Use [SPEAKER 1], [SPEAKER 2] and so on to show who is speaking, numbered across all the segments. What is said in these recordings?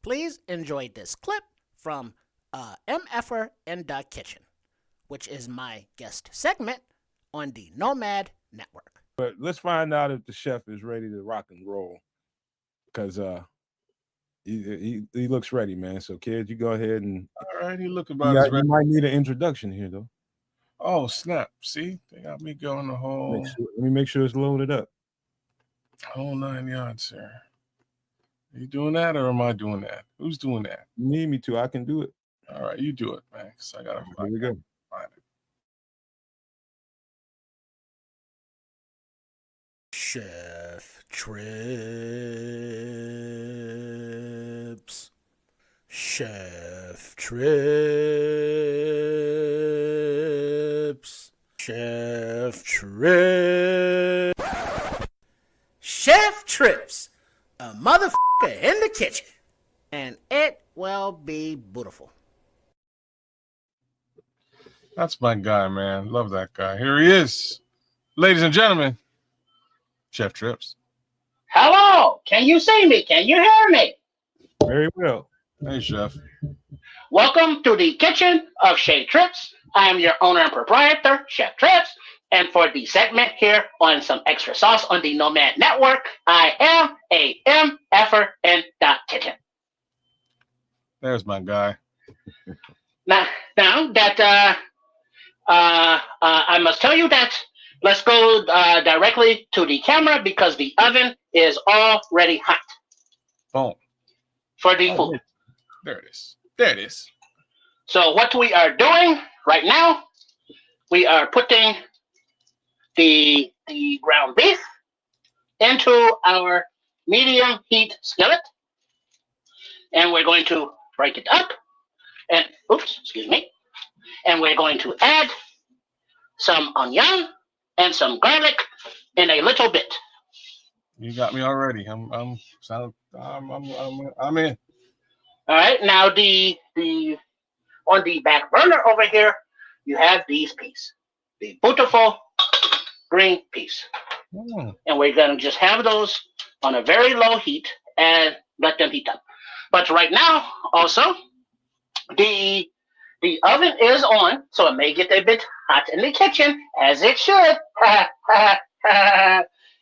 [SPEAKER 1] Please enjoy this clip from MFer in the Kitchen, which is my guest segment on the Nomad Network.
[SPEAKER 2] But let's find out if the chef is ready to rock and roll, because he looks ready, man. So, kid, you go ahead and
[SPEAKER 3] all right. He look about as ready.
[SPEAKER 2] You might need an introduction here, though.
[SPEAKER 3] Oh snap! See, they got me going the whole.
[SPEAKER 2] Let me make sure it's loaded up.
[SPEAKER 3] Whole 9 yards, sir. Are you doing that, or am I doing that? Who's doing that?
[SPEAKER 2] You need me to? I can do it.
[SPEAKER 3] All right, you do it, man. Cause I gotta.
[SPEAKER 2] Here we go.
[SPEAKER 3] Find it.
[SPEAKER 1] Chef Trips. Chef Trips. Chef Trips. Chef Trips. A motherfucker in the kitchen. And it will be beautiful.
[SPEAKER 3] That's my guy, man. Love that guy. Here he is. Ladies and gentlemen, Chef Trips.
[SPEAKER 4] Hello, can you see me? Can you hear me?
[SPEAKER 2] Very well.
[SPEAKER 3] Hey, Chef.
[SPEAKER 4] Welcome to the kitchen of Chef Trips. I am your owner and proprietor, Chef Trips. And for the segment here on some extra sauce on the Nomad Network, I am a MFer in the kitchen.
[SPEAKER 3] There's my guy.
[SPEAKER 4] Now that I must tell you that let's go directly to the camera because the oven is already hot.
[SPEAKER 3] Boom.
[SPEAKER 4] For the food.
[SPEAKER 3] There it is. There it is.
[SPEAKER 4] So what we are doing right now, we are putting the ground beef into our medium heat skillet, and we're going to break it up. And and we're going to add some onion and some garlic in a little bit.
[SPEAKER 3] You got me already. I'm in.
[SPEAKER 4] All right. Now the on the back burner over here, you have these peas, the beautiful green peas, and we're gonna just have those on a very low heat and let them heat up. But right now, also, the oven is on, so it may get a bit hot in the kitchen, as it should.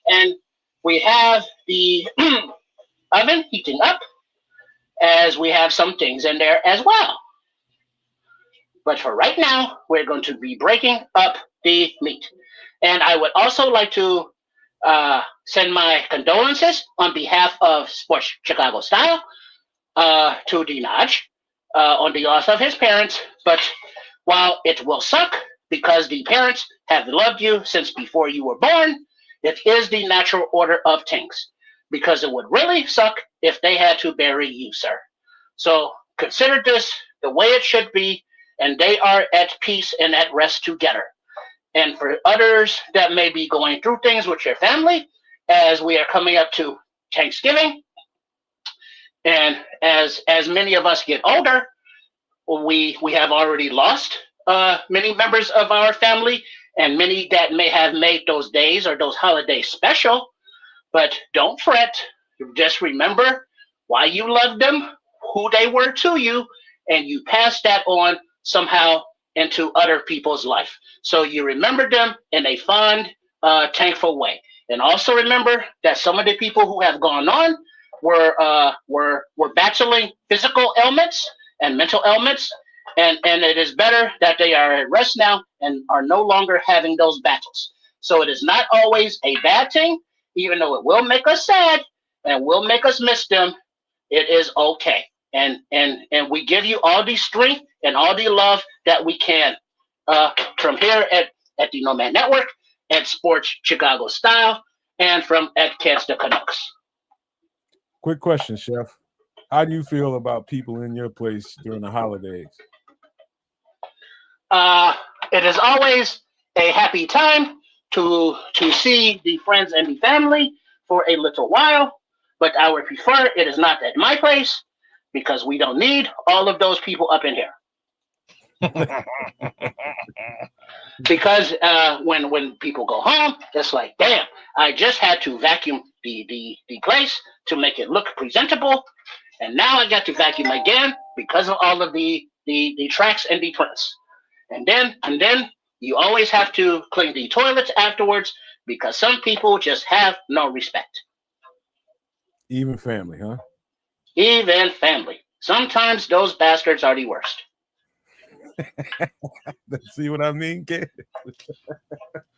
[SPEAKER 4] And we have the oven heating up, as we have some things in there as well. But for right now, we're going to be breaking up the meat. And I would also like to send my condolences on behalf of Sports Chicago Style to Dinaj on the loss of his parents. But while it will suck because the parents have loved you since before you were born, it is the natural order of things. Because it would really suck if they had to bury you, sir. So consider this the way it should be, and they are at peace and at rest together. And for others that may be going through things with your family, as we are coming up to Thanksgiving, and as many of us get older, we have already lost many members of our family, and many that may have made those days or those holidays special. But don't fret. Just remember why you loved them, who they were to you, and you pass that on somehow into other people's life. So you remember them in a fond, thankful way. And also remember that some of the people who have gone on were battling physical ailments and mental ailments, and it is better that they are at rest now and are no longer having those battles. So it is not always a bad thing. Even though it will make us sad and will make us miss them, it is okay. And we give you all the strength and all the love that we can from here at the Nomad Network, at Sports Chicago Style, and from at Catch the Canucks.
[SPEAKER 2] Quick question, Chef. How do you feel about people in your place during the holidays?
[SPEAKER 4] It is always a happy time to see the friends and the family for a little while, but I would prefer it is not at my place because we don't need all of those people up in here. Because when people go home, it's like, damn, I just had to vacuum the place to make it look presentable, And now I got to vacuum again because of all of the tracks and the prints. And then you always have to clean the toilets afterwards because some people just have no respect.
[SPEAKER 2] Even family, huh?
[SPEAKER 4] Even family. Sometimes those bastards are the worst.
[SPEAKER 2] See what I mean, kid?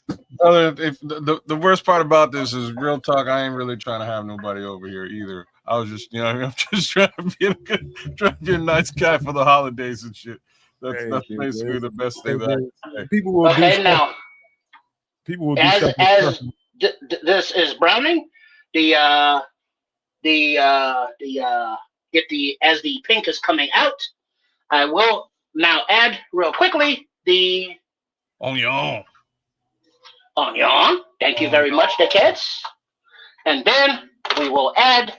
[SPEAKER 3] If the worst part about this is real talk, I ain't really trying to have nobody over here either. I was just, I'm just trying to be a nice guy for the holidays and shit. That's basically the best thing that I can say.
[SPEAKER 2] People will do stuff.
[SPEAKER 4] Now,
[SPEAKER 2] People will do
[SPEAKER 4] as
[SPEAKER 2] stuff.
[SPEAKER 4] This is browning, as the pink is coming out, I will now add real quickly the
[SPEAKER 3] onion.
[SPEAKER 4] Thank you very much, the kids. And then we will add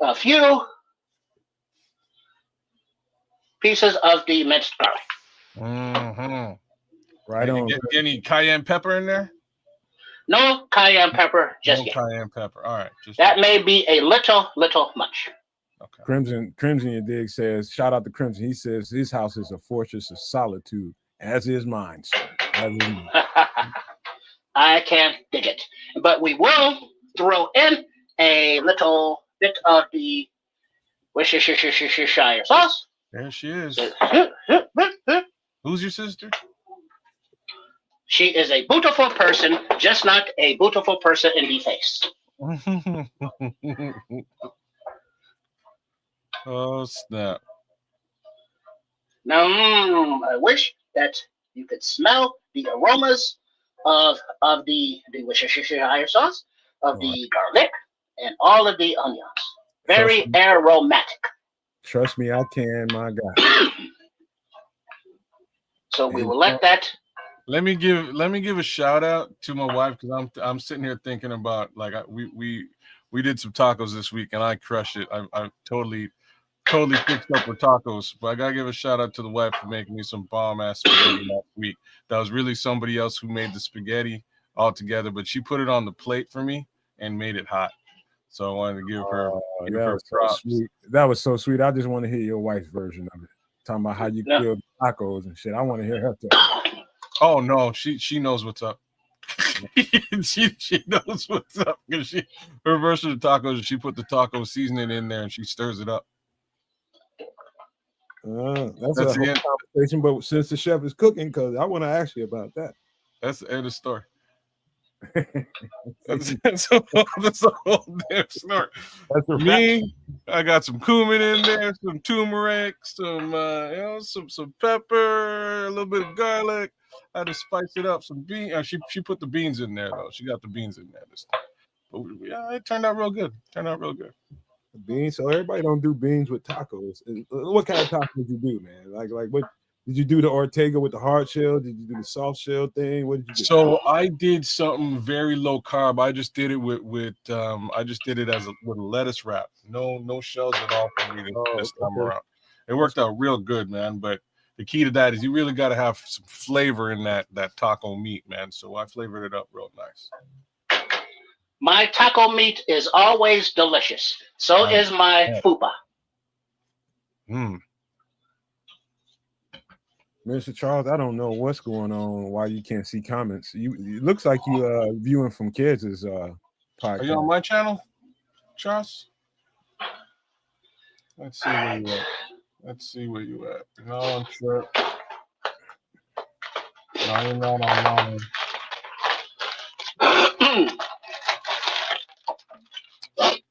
[SPEAKER 4] a few pieces of the minced garlic.
[SPEAKER 3] Mm-hmm.
[SPEAKER 2] Right on.
[SPEAKER 3] Get any cayenne pepper in there?
[SPEAKER 4] No cayenne pepper just yet.
[SPEAKER 3] Cayenne pepper. All right.
[SPEAKER 4] That may be a little much.
[SPEAKER 2] Okay. Crimson, your dig says, shout out to Crimson. He says his house is a fortress of solitude, as is mine, sir. As is mine.
[SPEAKER 4] I can't dig it. But we will throw in a little bit of the Worcestershire sauce.
[SPEAKER 3] There she is. Who's your sister?
[SPEAKER 4] She is a beautiful person, just not a beautiful person in the face.
[SPEAKER 3] Oh, snap.
[SPEAKER 4] Now, I wish that you could smell the aromas of the Worcestershire sauce, of the garlic, and all of the onions. Very aromatic.
[SPEAKER 2] Trust me, I can, my guy.
[SPEAKER 4] So we will let that.
[SPEAKER 3] Let me give a shout out to my wife because I'm sitting here thinking about we did some tacos this week and I crushed it. I totally fixed up with tacos, but I gotta give a shout out to the wife for making me some bomb ass spaghetti last week. That was really somebody else who made the spaghetti all together, but she put it on the plate for me and made it hot. So I wanted to give her props.
[SPEAKER 2] So sweet. That was so sweet. I just want to hear your wife's version of it. Talking about how you feel tacos and shit. I want to hear her talk.
[SPEAKER 3] Oh no, she knows what's up. she knows what's up because her version of tacos. She put the taco seasoning in there and she stirs it up.
[SPEAKER 2] That's a whole conversation. But since the chef is cooking, because I want to ask you about that.
[SPEAKER 3] That's the end of the story. that's a whole damn story. Me, I got some cumin in there, some turmeric, some some pepper, a little bit of garlic. I had to spice it up. Some beans. She put the beans in there though. She got the beans in there this time. But yeah, it turned out real good.
[SPEAKER 2] Beans. So everybody don't do beans with tacos. What kind of tacos did you do, man? Like what did you do? The Ortega with the hard shell? Did you do the soft shell thing? What did you do?
[SPEAKER 3] So I did something very low carb. I just did it with I just did it with a lettuce wrap. No shells at all for me this time around. It worked out real good, man. But the key to that is you really got to have some flavor in that taco meat, man. So I flavored it up real nice.
[SPEAKER 4] My taco meat is always delicious. So is my fupa.
[SPEAKER 2] Mr. Charles, I don't know what's going on, why you can't see comments. It looks like you viewing from kids' podcast.
[SPEAKER 3] Are you on my channel, Charles? Let's see where you at. No, I'm sure. No, you're not online.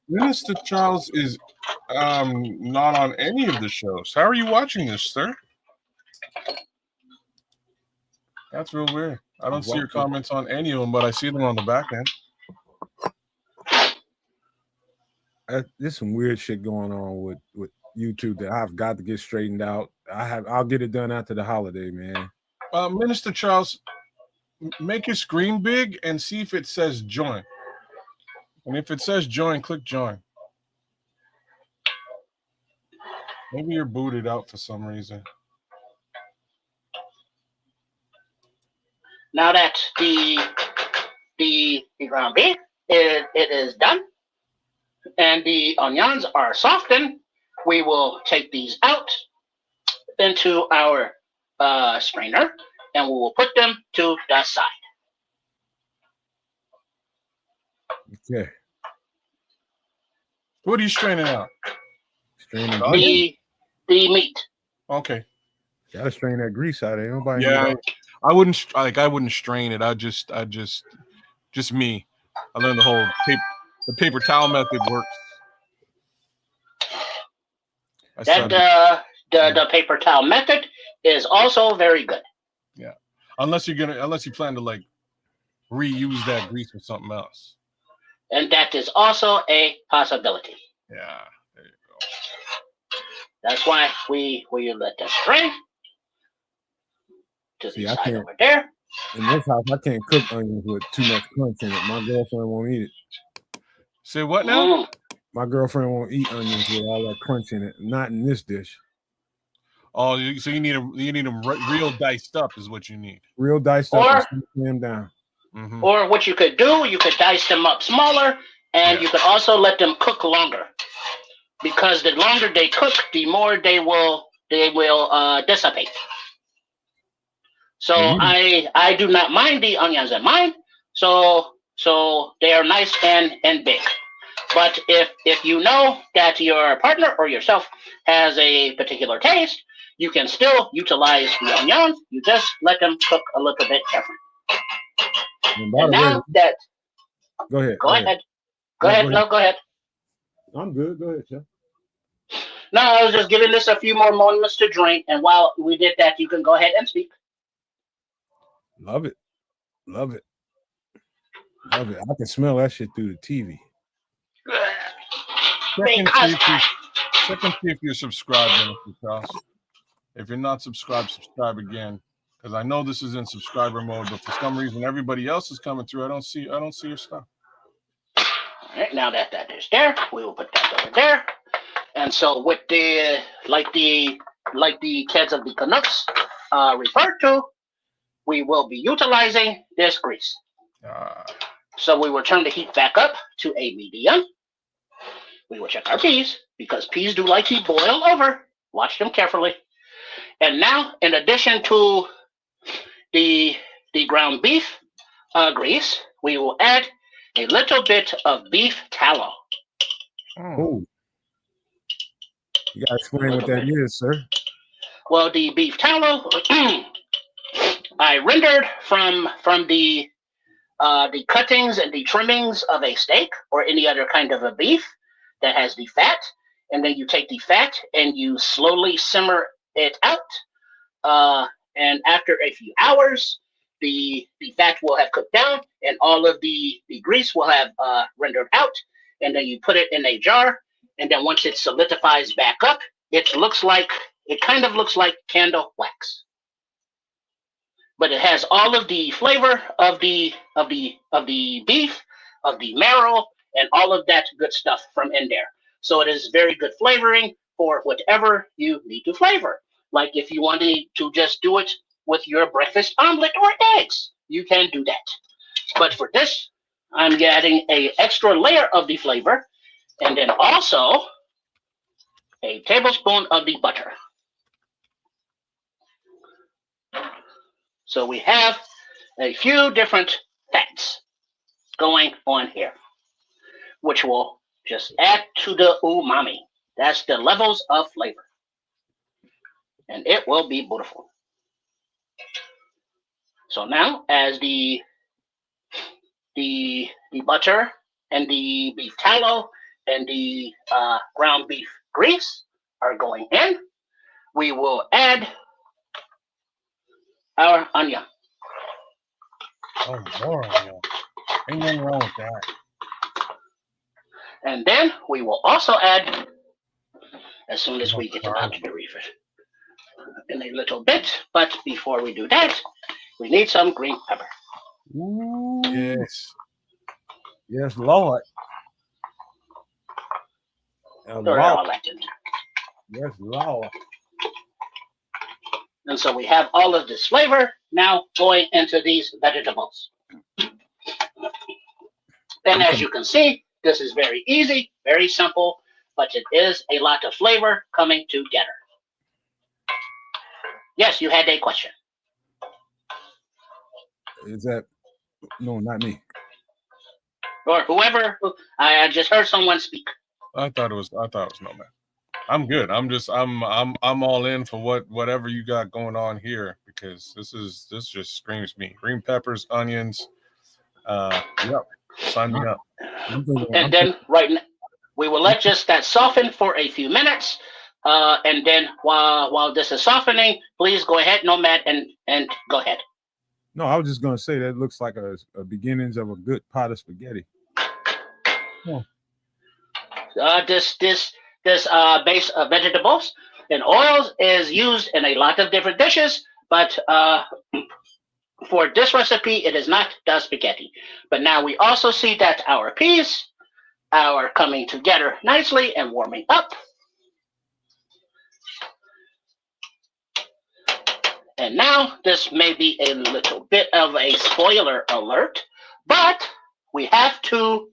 [SPEAKER 3] Minister Charles is not on any of the shows. How are you watching this, sir? That's real weird. I don't see your comments on any of them, but I see them on the back end.
[SPEAKER 2] There's some weird shit going on with YouTube that I've got to get straightened out. I'll get it done after the holiday, man.
[SPEAKER 3] Minister Charles, make your screen big and see if it says join. And if it says join, click join. Maybe you're booted out for some reason.
[SPEAKER 4] Now that the ground beef it is done, and the onions are softened, we will take these out into our strainer, and we will put them to the side.
[SPEAKER 2] Okay.
[SPEAKER 3] What are you straining out?
[SPEAKER 2] Straining
[SPEAKER 3] Oh,
[SPEAKER 2] grease.
[SPEAKER 4] The meat.
[SPEAKER 3] Okay.
[SPEAKER 2] Gotta strain that grease out. Ain't nobody.
[SPEAKER 3] Yeah, I wouldn't strain it. I just me. I learned the paper towel method works.
[SPEAKER 4] The paper towel method is also very good.
[SPEAKER 3] Yeah, unless you plan to like reuse that grease for something else.
[SPEAKER 4] And that is also a possibility.
[SPEAKER 3] Yeah, there you go.
[SPEAKER 4] That's why we let that strain to the side over there.
[SPEAKER 2] In this house, I can't cook onions with too much crunch in it. My girlfriend won't eat it.
[SPEAKER 3] Say what now?
[SPEAKER 2] My girlfriend won't eat onions with all that crunch in it. Not in this dish.
[SPEAKER 3] Oh, so you need them real diced up is what you need.
[SPEAKER 2] Real diced up and them down.
[SPEAKER 3] Mm-hmm.
[SPEAKER 4] Or what you could do, you could dice them up smaller, and you could also let them cook longer. Because the longer they cook, the more they will dissipate. So I do not mind the onions in mine. So they are nice and big. But if you know that your partner or yourself has a particular taste, you can still utilize the onions. You just let them cook a little bit different. And now that.
[SPEAKER 2] Go ahead.
[SPEAKER 4] Go ahead. No, go ahead.
[SPEAKER 2] I'm good. Go ahead, Chef.
[SPEAKER 4] No, I was just giving this a few more moments to drink, and while we did that, you can go ahead and speak.
[SPEAKER 2] Love it. Love it. Love it. I can smell that shit through the TV.
[SPEAKER 3] Check and see if you're subscribed, Charles. If you're not subscribed, subscribe again. Because I know this is in subscriber mode, but for some reason everybody else is coming through. I don't see your stuff.
[SPEAKER 4] All right, now that is there, we will put that over there. And so with the like the kids of the Canucks referred to, we will be utilizing this grease. So we will turn the heat back up to a medium. We will check our peas, because peas do like to boil over. Watch them carefully. And now, in addition to the ground beef grease, we will add a little bit of beef tallow.
[SPEAKER 2] Oh. You gotta explain what that is, sir.
[SPEAKER 4] Well, the beef tallow, I rendered from the cuttings and the trimmings of a steak or any other kind of a beef that has the fat, and then you take the fat and you slowly simmer it out. And after a few hours, the fat will have cooked down, and all of the grease will have rendered out. And then you put it in a jar, and then once it solidifies back up, it kind of looks like candle wax. But it has all of the flavor of the beef, of the marrow, and all of that good stuff from in there. So it is very good flavoring for whatever you need to flavor. Like if you wanted to just do it with your breakfast omelet or eggs, you can do that. But for this, I'm adding an extra layer of the flavor, and then also a tablespoon of the butter. So we have a few different fats going on here, which will just add to the umami. That's the levels of flavor. And it will be beautiful. So now, as the butter and the beef tallow and the ground beef grease are going in, we will add our onion.
[SPEAKER 3] Oh, more onion. Ain't nothing wrong with that.
[SPEAKER 4] And then we will also add, as soon as we get it out of the reefer, in a little bit. But before we do that, we need some green pepper.
[SPEAKER 2] Ooh.
[SPEAKER 3] Yes.
[SPEAKER 2] Yes, Lord. Yes, Lord.
[SPEAKER 4] And so we have all of this flavor now going into these vegetables. And as you can see, This is very easy, very simple, but it is a lot of flavor coming together. Yes, you had a question.
[SPEAKER 2] Is that no, not me.
[SPEAKER 4] Or whoever. I just heard someone speak.
[SPEAKER 3] I thought it was Nomad. I'm good. I'm all in for whatever you got going on here, because this just screams me. Green peppers, onions. Yep. Sign me up.
[SPEAKER 4] And then right now, we will let just that soften for a few minutes. And then while this is softening, please go ahead, Nomad, and go ahead.
[SPEAKER 2] No, I was just gonna say that looks like a beginnings of a good pot of spaghetti.
[SPEAKER 4] This base of vegetables and oils is used in a lot of different dishes, but for this recipe, it is not the spaghetti. But now we also see that our peas are coming together nicely and warming up. And now this may be a little bit of a spoiler alert, but we have to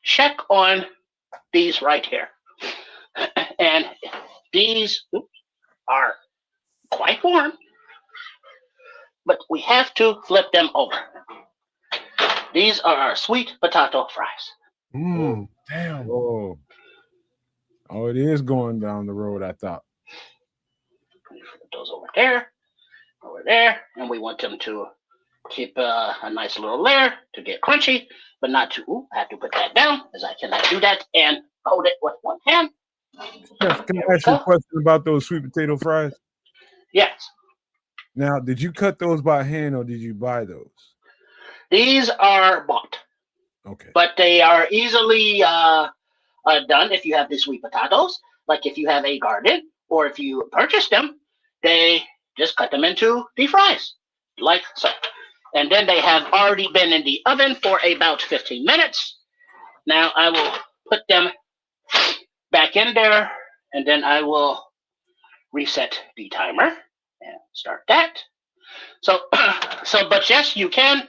[SPEAKER 4] check on these right here. And these are quite warm, but we have to flip them over. These are our sweet potato fries.
[SPEAKER 3] Damn.
[SPEAKER 2] Oh, it is going down the road, I thought.
[SPEAKER 4] Flip those over there, and we want them to keep a nice little layer to get crunchy, but not too. I have to put that down, as I cannot do that and hold it with one hand.
[SPEAKER 2] Can I ask you a question about those sweet potato fries?
[SPEAKER 4] Yes.
[SPEAKER 2] Now, did you cut those by hand or did you buy those?
[SPEAKER 4] These are bought.
[SPEAKER 2] Okay.
[SPEAKER 4] But they are easily done if you have the sweet potatoes. Like if you have a garden or if you purchase them, they just cut them into the fries, like so. And then they have already been in the oven for about 15 minutes. Now I will put them back in there, and then I will reset the timer and start that. So, but yes, you can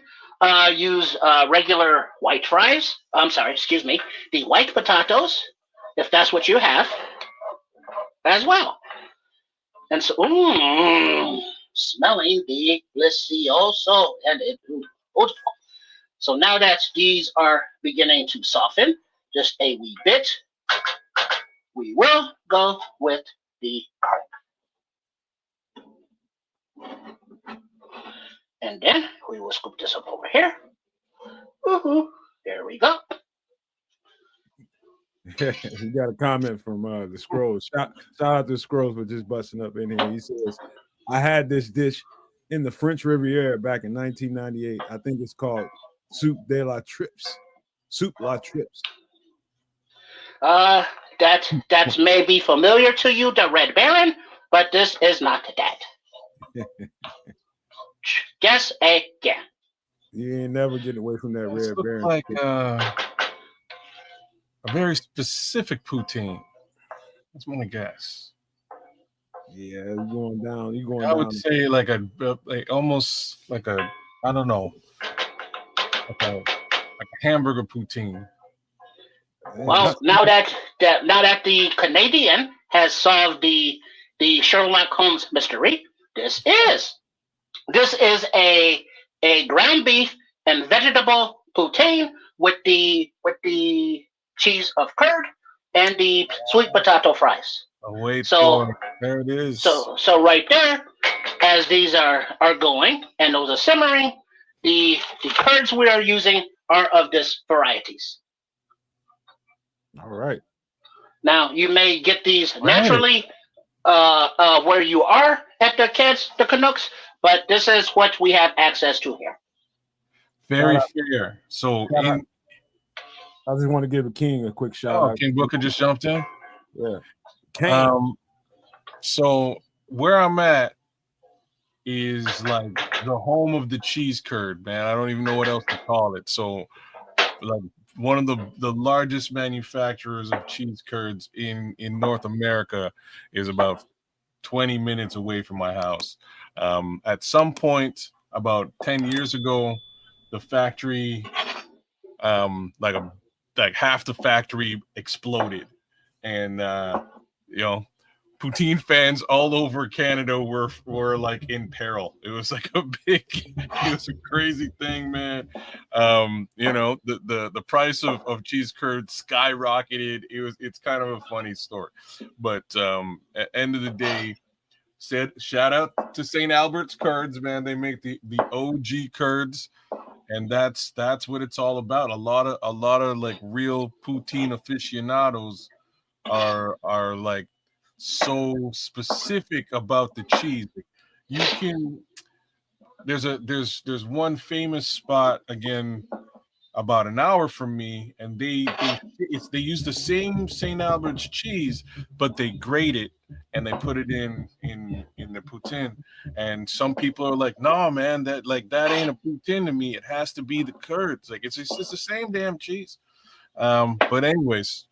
[SPEAKER 4] use regular white fries. I'm sorry, excuse me, the white potatoes, if that's what you have, as well. And so, smelling delicioso, and it. So now that these are beginning to soften just a wee bit, we will go with the garlic. And then we will scoop this up over here. Woohoo! There we go.
[SPEAKER 2] We got a comment from the Scrolls. Shout out to Scrolls for just busting up in here. He says, I had this dish in the French Riviera back in 1998. I think it's called Soup de la Trips. Soup la Trips.
[SPEAKER 4] That may be familiar to you, the Red Baron, but this is not that. Guess again.
[SPEAKER 2] You ain't never getting away from that Red Baron.
[SPEAKER 3] Like a very specific poutine. That's my guess.
[SPEAKER 2] Yeah, you're going down.
[SPEAKER 3] I would say like almost like a, I don't know, like a hamburger poutine.
[SPEAKER 4] Well, now that the Canadian has solved the Sherlock Holmes mystery, this is a ground beef and vegetable poutine with the cheese of curd and the sweet potato fries.
[SPEAKER 3] There it is.
[SPEAKER 4] So right there, as these are going and those are simmering, the curds we are using are of this varieties.
[SPEAKER 2] All right.
[SPEAKER 4] Now you may get these naturally where you are at the Canucks, but this is what we have access to here.
[SPEAKER 3] Very fair. So
[SPEAKER 2] I just want to give King a quick shout out.
[SPEAKER 3] King Booker just jumped in.
[SPEAKER 2] Yeah. King.
[SPEAKER 3] So where I'm at is like the home of the cheese curd, man. I don't even know what else to call it. So like one of the largest manufacturers of cheese curds in North America is about 20 minutes away from my house. At some point about 10 years ago, the factory, like like half the factory exploded, and you know, poutine fans all over Canada were like in peril. It was like it was a crazy thing, man. You know, the price of cheese curds skyrocketed. It's kind of a funny story, but at end of the day, said shout out to St. Albert's curds, man. They make the OG curds, and that's what it's all about. A lot of like real poutine aficionados are like so specific about the cheese. You can there's one famous spot again about an hour from me, and they use the same St. Albert's cheese, but they grate it and they put it in the poutine. And some people are like, "No, man, that ain't a poutine to me. It has to be the curds. Like it's the same damn cheese." But anyways,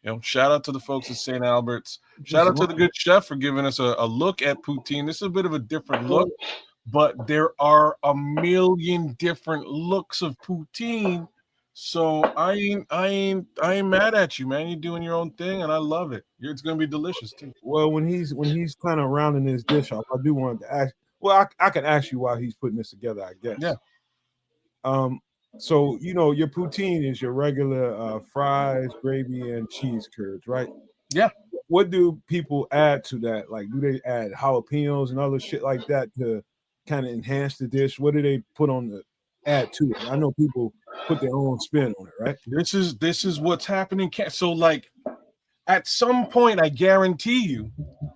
[SPEAKER 3] you know, shout out to the folks at St. Albert's. Shout out to the good chef for giving us a look at poutine. This is a bit of a different look, but there are a million different looks of poutine. So I ain't mad at you, man. You're doing your own thing, and I love it. It's gonna be delicious too.
[SPEAKER 2] Well, when he's kind of rounding his dish off, I do want to ask. Well, I can ask you while he's putting this together, I guess.
[SPEAKER 3] Yeah.
[SPEAKER 2] So you know your poutine is your regular fries, gravy, and cheese curds, right?
[SPEAKER 3] Yeah.
[SPEAKER 2] What do people add to that? Like, do they add jalapenos and other shit like that to kind of enhance the dish? What do they put on the add to it? I know people put their own spin on it, right?
[SPEAKER 3] This is what's happening. So like at some point, I guarantee you,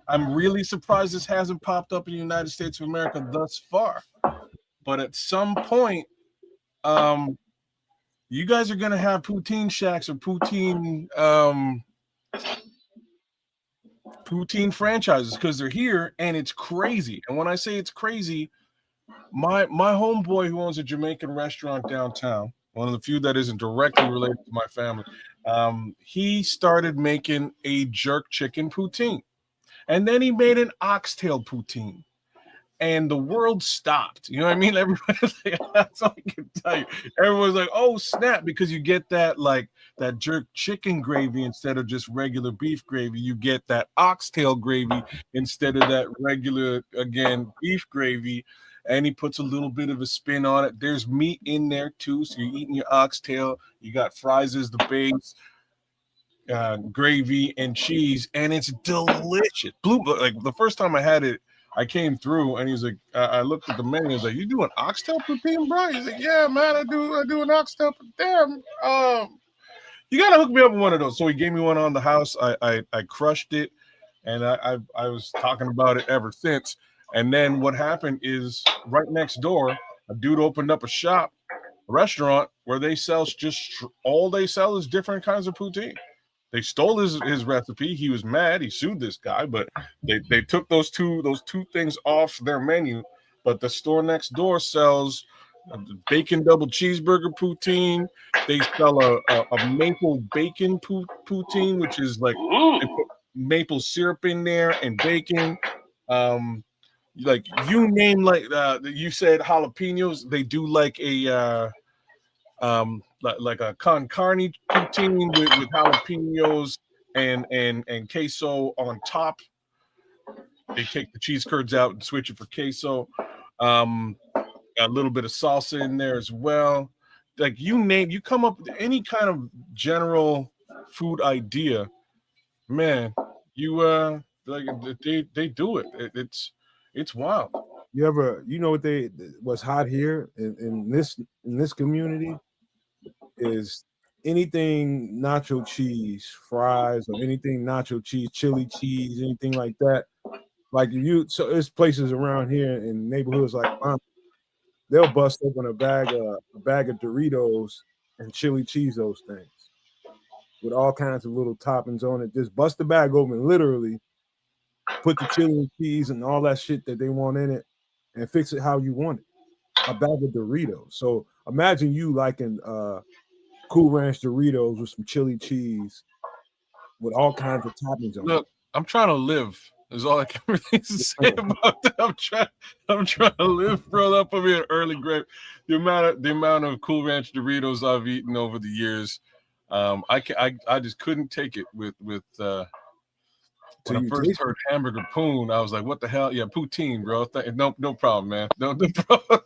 [SPEAKER 3] I'm really surprised this hasn't popped up in the United States of America thus far. But at some point, you guys are gonna have poutine shacks or poutine franchises because they're here and it's crazy. And when I say it's crazy, my homeboy who owns a Jamaican restaurant downtown, one of the few that isn't directly related to my family, he started making a jerk chicken poutine, and then he made an oxtail poutine. And the world stopped. You know what I mean? Everybody's like, that's all I can tell you. Everyone's like, oh, snap, because you get that jerk chicken gravy instead of just regular beef gravy. You get that oxtail gravy instead of that regular, again, beef gravy. And he puts a little bit of a spin on it. There's meat in there too. So you're eating your oxtail. You got fries as the base, gravy and cheese, and it's delicious. Like the first time I had it, I came through and he's like, I looked at the menu. He's like, "You do an oxtail poutine, bro?" He's like, "Yeah, man, I do an oxtail poutine. You gotta hook me up with one of those." So he gave me one on the house. I crushed it, and I was talking about it ever since. And then what happened is right next door, a dude opened up a restaurant where they sell all they sell is different kinds of poutine. They stole his recipe. He was mad. He sued this guy, but they took those two things off their menu. But the store next door sells a bacon double cheeseburger poutine. They sell a maple bacon poutine, which is like they put maple syrup in there and bacon. Like you name, like you said jalapenos. They do like a like a con carne poutine with jalapenos and queso on top. They take the cheese curds out and switch it for queso. A little bit of salsa in there as well. Like you come up with any kind of general food idea, man. You like they do it. It's wild.
[SPEAKER 2] You know what's hot here in this community is anything nacho cheese, fries, or anything nacho cheese, chili cheese, anything like that. Like so there's places around here in neighborhoods like mine, they'll bust open a bag of Doritos and chili cheese those things with all kinds of little toppings on it. Just bust the bag open, literally, put the chili cheese and all that shit that they want in it, and fix it how you want it. A bag of Doritos. So imagine you liking Cool Ranch Doritos with some chili cheese with all kinds of toppings on it.
[SPEAKER 3] Look, I'm trying to live. Is all I can really say about that. I'm trying to live, bro. Up me an early grave. The amount of Cool Ranch Doritos I've eaten over the years, I just couldn't take it with when I first heard Hamburger Poon. I was like, what the hell? Yeah, poutine, bro. No problem, man. No problem.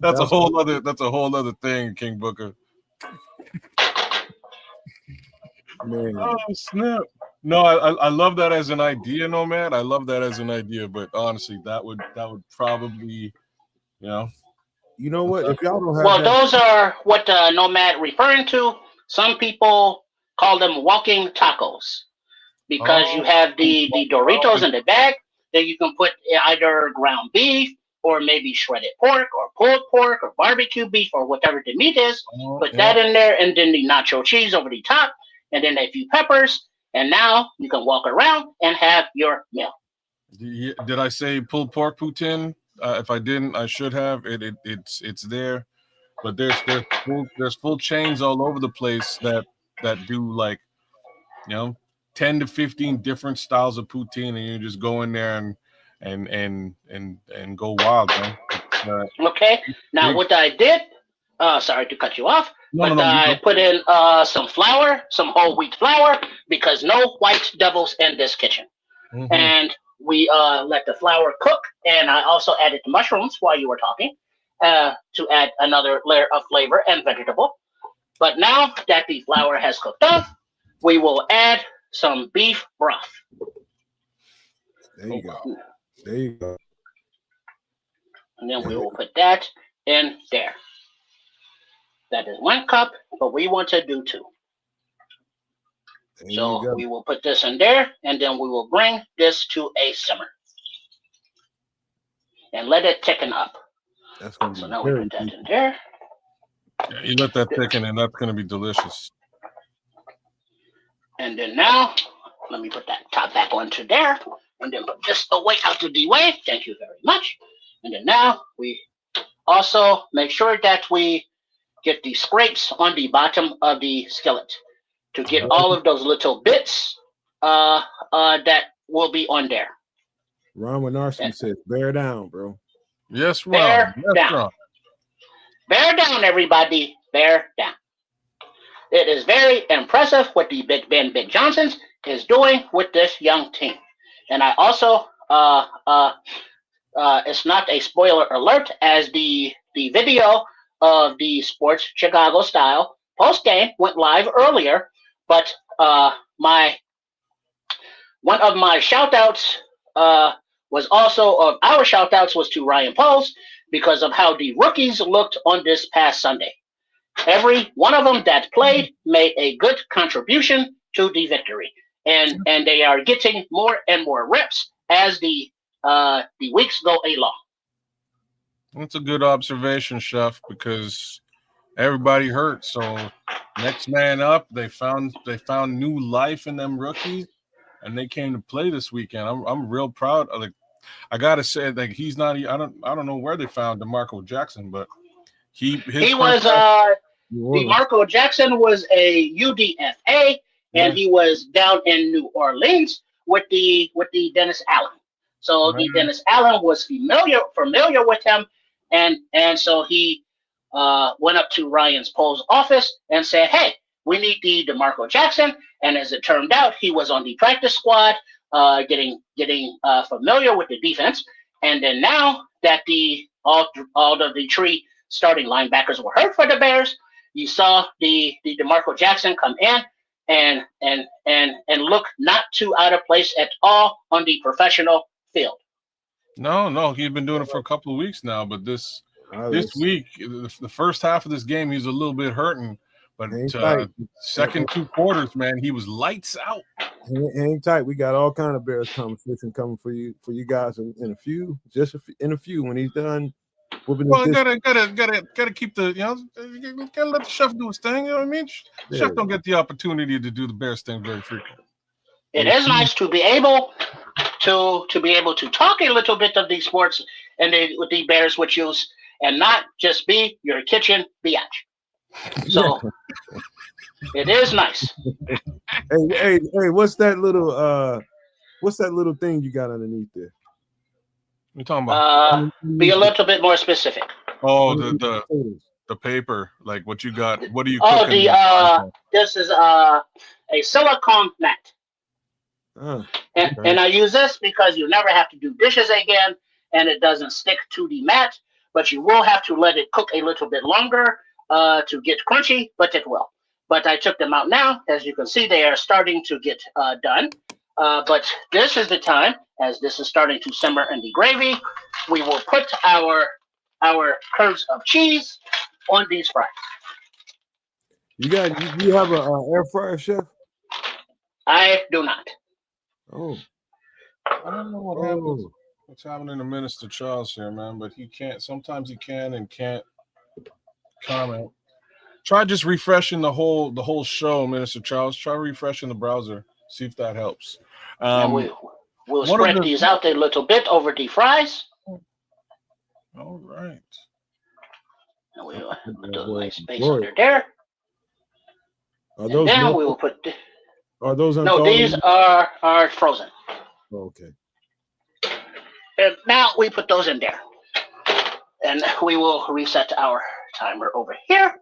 [SPEAKER 3] That's a whole other thing, King Booker.
[SPEAKER 2] Man.
[SPEAKER 3] Oh snap! No, I love that as an idea, Nomad. I love that as an idea, but honestly, that would probably,
[SPEAKER 2] You know what? If y'all don't have
[SPEAKER 4] well, those are what Nomad referring to. Some people call them walking tacos because you have the Doritos in the bag. Then you can put either ground beef or maybe shredded pork or pulled pork or barbecue beef or whatever the meat is. Put that in there, and then the nacho cheese over the top, and then a few peppers, and now you can walk around and have your meal.
[SPEAKER 3] Did I say pulled pork poutine? If I didn't, I should have. It's there, but there's full chains all over the place that do like 10 to 15 different styles of poutine, and you just go in there and go wild, man.
[SPEAKER 4] Okay. Now what I did, sorry to cut you off, I put in some flour, some whole wheat flour, because no white devils in this kitchen. Mm-hmm. And we let the flour cook, and I also added the mushrooms while you were talking to add another layer of flavor and vegetable. But now that the flour has cooked up, we will add some beef broth.
[SPEAKER 2] There you go. There you go.
[SPEAKER 4] And then we will put that in there. That is 1 cup, but we want to do 2. So we will put this in there, and then we will bring this to a simmer and let it thicken up. So now we put that in there.
[SPEAKER 3] Yeah, you let that thicken, and that's going to be delicious.
[SPEAKER 4] And then now, let me put that top back onto there, and then put this away out of the way. Thank you very much. And then now we also make sure that we get the scrapes on the bottom of the skillet to get all of those little bits that will be on there.
[SPEAKER 2] Ron Winarski says, bear down, bro.
[SPEAKER 3] Yes, Ron.
[SPEAKER 4] Bear down. Bear down, everybody. Bear down. It is very impressive what the Big Ben Big Johnsons is doing with this young team. And I also, it's not a spoiler alert, as the video of the Sports Chicago style post game went live earlier, but one of my shout outs was also our shout outs was to Ryan Poles because of how the rookies looked on this past Sunday. Every one of them that played made a good contribution to the victory, and they are getting more and more reps as the weeks go along.
[SPEAKER 3] That's a good observation, Chef, because everybody hurt. So next man up, they found new life in them rookies, and they came to play this weekend. I'm real proud. I gotta say, like, he's not. I don't know where they found DeMarco Jackson, but
[SPEAKER 4] DeMarco Jackson was a UDFA, and he was down in New Orleans with the Dennis Allen. So the Dennis Allen was familiar with him, and so he went up to Ryan's Poles office and said, "Hey, we need the DeMarco Jackson." And as it turned out, he was on the practice squad, getting familiar with the defense. And then now that all of the three starting linebackers were hurt for the Bears, you saw the DeMarco Jackson come in and look not too out of place at all on the professional field.
[SPEAKER 3] No, he's been doing it for a couple of weeks now, but this week, the first half of this game, he's a little bit hurting. But second 2 quarters, man, he was lights out.
[SPEAKER 2] Hang tight. We got all kind of Bears conversation coming for you guys in a few when he's done.
[SPEAKER 3] Well, gotta keep the gotta let the chef do his thing. You know what I mean? Yeah. Chef don't get the opportunity to do the Bears thing very frequently.
[SPEAKER 4] It is nice to be able to talk a little bit of these sports and with the Bears with you, and not just be your kitchen biatch. So it is nice.
[SPEAKER 2] Hey, what's that little thing you got underneath there?
[SPEAKER 3] What are you talking about?
[SPEAKER 4] Be a little bit more specific.
[SPEAKER 3] Oh, the the paper? Like what you got? What are you
[SPEAKER 4] Oh,
[SPEAKER 3] cooking?
[SPEAKER 4] this is a silicone mat. And I use this because you never have to do dishes again, and it doesn't stick to the mat. But you will have to let it cook a little bit longer to get crunchy, but it will. But I took them out now. As you can see, they are starting to get done. But this is the time, as this is starting to simmer in the gravy, we will put our curds of cheese on these fries.
[SPEAKER 2] You have a air fryer, chef?
[SPEAKER 4] I do not.
[SPEAKER 2] Oh,
[SPEAKER 3] I don't know what happens. What's happening to Minister Charles here, man? But he can't. Sometimes he can and can't comment. Try just refreshing the whole show, Minister Charles. Try refreshing the browser. See if that helps.
[SPEAKER 4] And we'll spread these out a little bit over the fries.
[SPEAKER 3] All right.
[SPEAKER 4] And we'll put a nice space under there.
[SPEAKER 2] Are those
[SPEAKER 4] and then we will put.
[SPEAKER 2] Are those
[SPEAKER 4] no? These are frozen.
[SPEAKER 2] Oh, okay.
[SPEAKER 4] And now we put those in there, and we will reset our timer over here.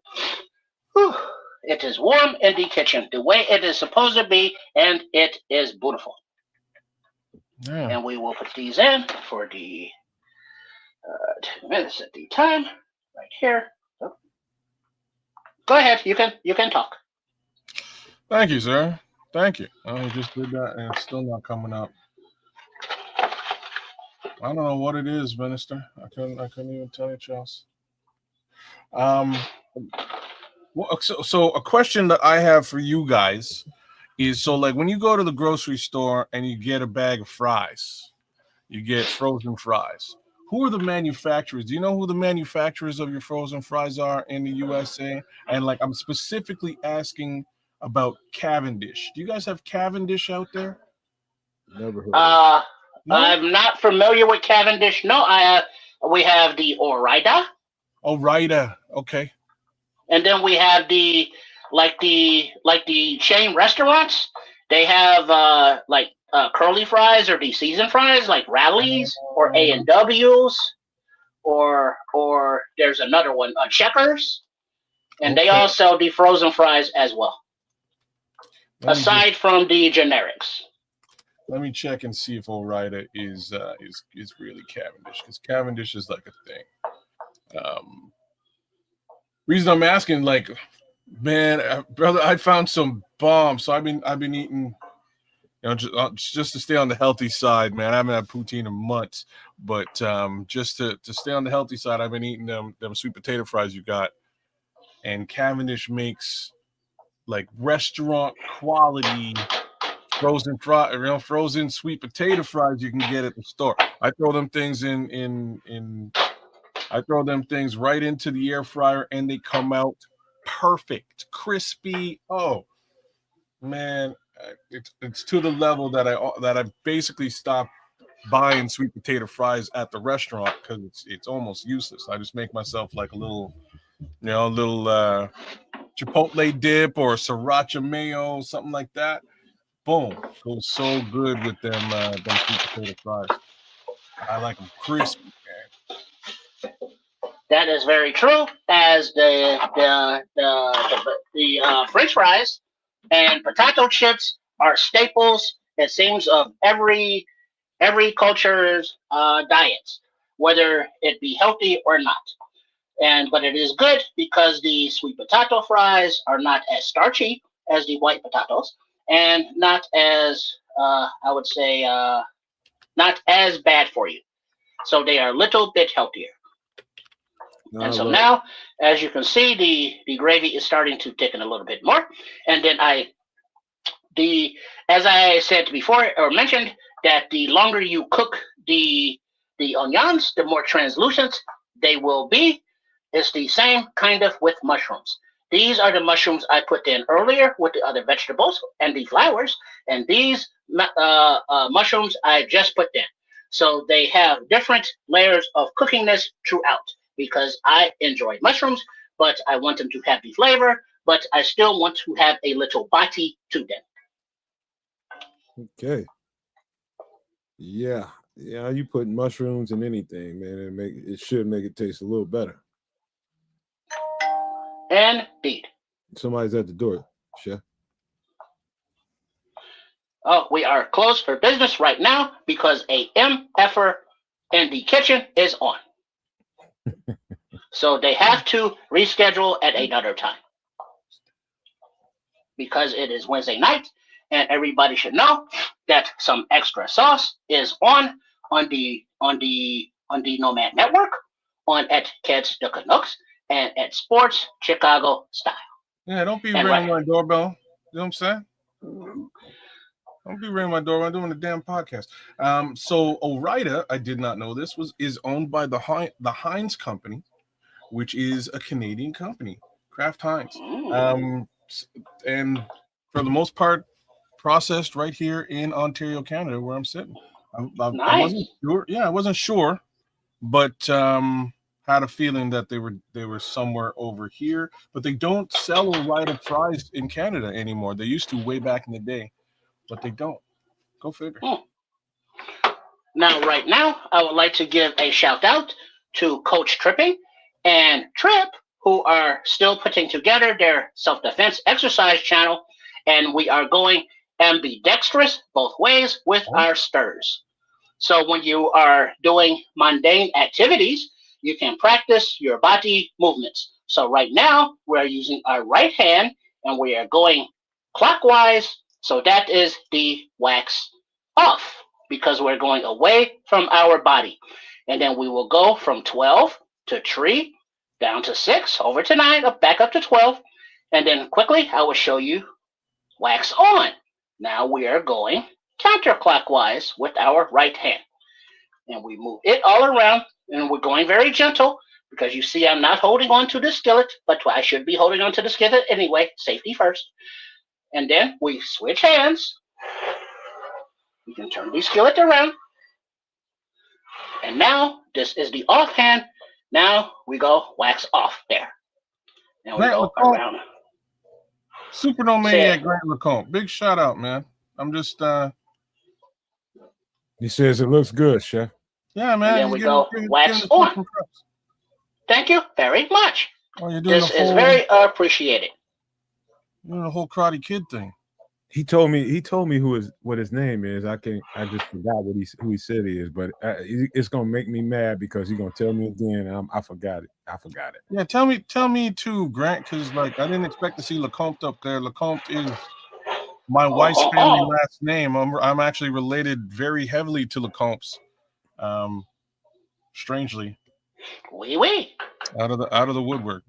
[SPEAKER 4] Whew. It is warm in the kitchen, the way it is supposed to be, and it is beautiful.
[SPEAKER 3] Yeah.
[SPEAKER 4] And we will put these in for the 2 minutes at the time, right here. So, go ahead, you can talk.
[SPEAKER 3] Thank you, sir. Thank you. I just did that, and it's still not coming up. I don't know what it is, Minister. I couldn't even tell you, Charles. So a question that I have for you guys is, so like when you go to the grocery store and you get a bag of fries, you get frozen fries. Who are the manufacturers? Do you know who the manufacturers of your frozen fries are in the USA? And like, I'm specifically asking about Cavendish. Do you guys have Cavendish out there?
[SPEAKER 2] Never heard of it.
[SPEAKER 3] No?
[SPEAKER 4] I'm not familiar with Cavendish. No, we have the Ore-Ida.
[SPEAKER 3] Ore-Ida, okay.
[SPEAKER 4] And then we have the chain restaurants. They have curly fries or the seasoned fries, like Rallies or A&W's, or there's another one, Checkers, and they all sell the frozen fries as well. Aside from the generics.
[SPEAKER 3] Let me check and see if Ore-Ida is really Cavendish, because Cavendish is like a thing. Reason I'm asking, like, man, brother, I found some bombs. So I've been eating, just to stay on the healthy side, man. I haven't had poutine in months, but just to stay on the healthy side, I've been eating them sweet potato fries you got, and Cavendish makes like restaurant quality frozen sweet potato fries you can get at the store. I throw them things I throw them things right into the air fryer, and they come out perfect, crispy. Oh man, it's to the level that I basically stopped buying sweet potato fries at the restaurant because it's almost useless. I just make myself like a little chipotle dip or sriracha mayo, something like that. Boom, goes so good with them sweet potato fries. I like them crispy, man.
[SPEAKER 4] That is very true. As the French fries and potato chips are staples, it seems, of every culture's diets, whether it be healthy or not. But it is good because the sweet potato fries are not as starchy as the white potatoes, and not as I would say not as bad for you. So they are a little bit healthier. And so now, as you can see, the gravy is starting to thicken a little bit more. And then as I said before or mentioned, that the longer you cook the onions, the more translucent they will be. It's the same kind of with mushrooms. These are the mushrooms I put in earlier with the other vegetables and the flowers, and these mushrooms I just put in. So they have different layers of cookingness throughout, because I enjoy mushrooms, but I want them to have the flavor, but I still want to have a little bite to them.
[SPEAKER 2] Okay. Yeah. You put mushrooms in anything, man, it should make it taste a little better.
[SPEAKER 4] Indeed.
[SPEAKER 2] Somebody's at the door, Chef.
[SPEAKER 4] Oh, we are closed for business right now because a MFer in the kitchen is on. So they have to reschedule at another time because it is Wednesday night, and everybody should know that some extra sauce is on the Nomad Network, on at Kids the Canucks, and at Sports Chicago Style.
[SPEAKER 3] Yeah, don't be
[SPEAKER 4] And
[SPEAKER 3] ringing
[SPEAKER 4] right.
[SPEAKER 3] my doorbell. You know what I'm saying? Don't be ringing my doorbell. I'm doing a damn podcast. So Ore-Ida, I did not know this, is owned by the Heinz Company, which is a Canadian company, Kraft Heinz. And for the most part, processed right here in Ontario, Canada, where I'm sitting. I wasn't sure. Yeah, I wasn't sure, but had a feeling that they were somewhere over here. But they don't sell Ore-Ida fries in Canada anymore. They used to way back in the day, but they don't. Go figure.
[SPEAKER 4] Now, right now, I would like to give a shout out to Coach Tripping and Trip, who are still putting together their self-defense exercise channel, and we are going ambidextrous both ways with our stirs. So when you are doing mundane activities, you can practice your body movements. So right now, we're using our right hand, and we are going clockwise. So that is the wax off, because we're going away from our body. And then we will go from 12 to 3, down to 6, over to 9, back up to 12. And then quickly, I will show you wax on. Now we are going counterclockwise with our right hand. And we move it all around, and we're going very gentle, because you see I'm not holding on to the skillet, but I should be holding on to the skillet anyway, safety first. And then we switch hands. We can turn the skillet around. And now this is the off hand. Now we go wax off there. And we go around.
[SPEAKER 3] Super Nomadiac Grant LeCompte. Big shout out, man. I'm just
[SPEAKER 2] He says it looks good, Chef.
[SPEAKER 3] Yeah, man.
[SPEAKER 4] And then we go wax on. Thank you very much.
[SPEAKER 3] Oh, this
[SPEAKER 4] is very appreciated.
[SPEAKER 3] You're doing the whole Karate Kid thing.
[SPEAKER 2] He told me what his name is. I just forgot who he said he is, but it's gonna make me mad because he's gonna tell me again, and I forgot it.
[SPEAKER 3] Yeah, tell me too, Grant, because like I didn't expect to see LeCompte up there. LeCompte is my wife's family last name. I'm actually related very heavily to LeCompte's. Strangely.
[SPEAKER 4] Oui.
[SPEAKER 3] Out of the woodwork.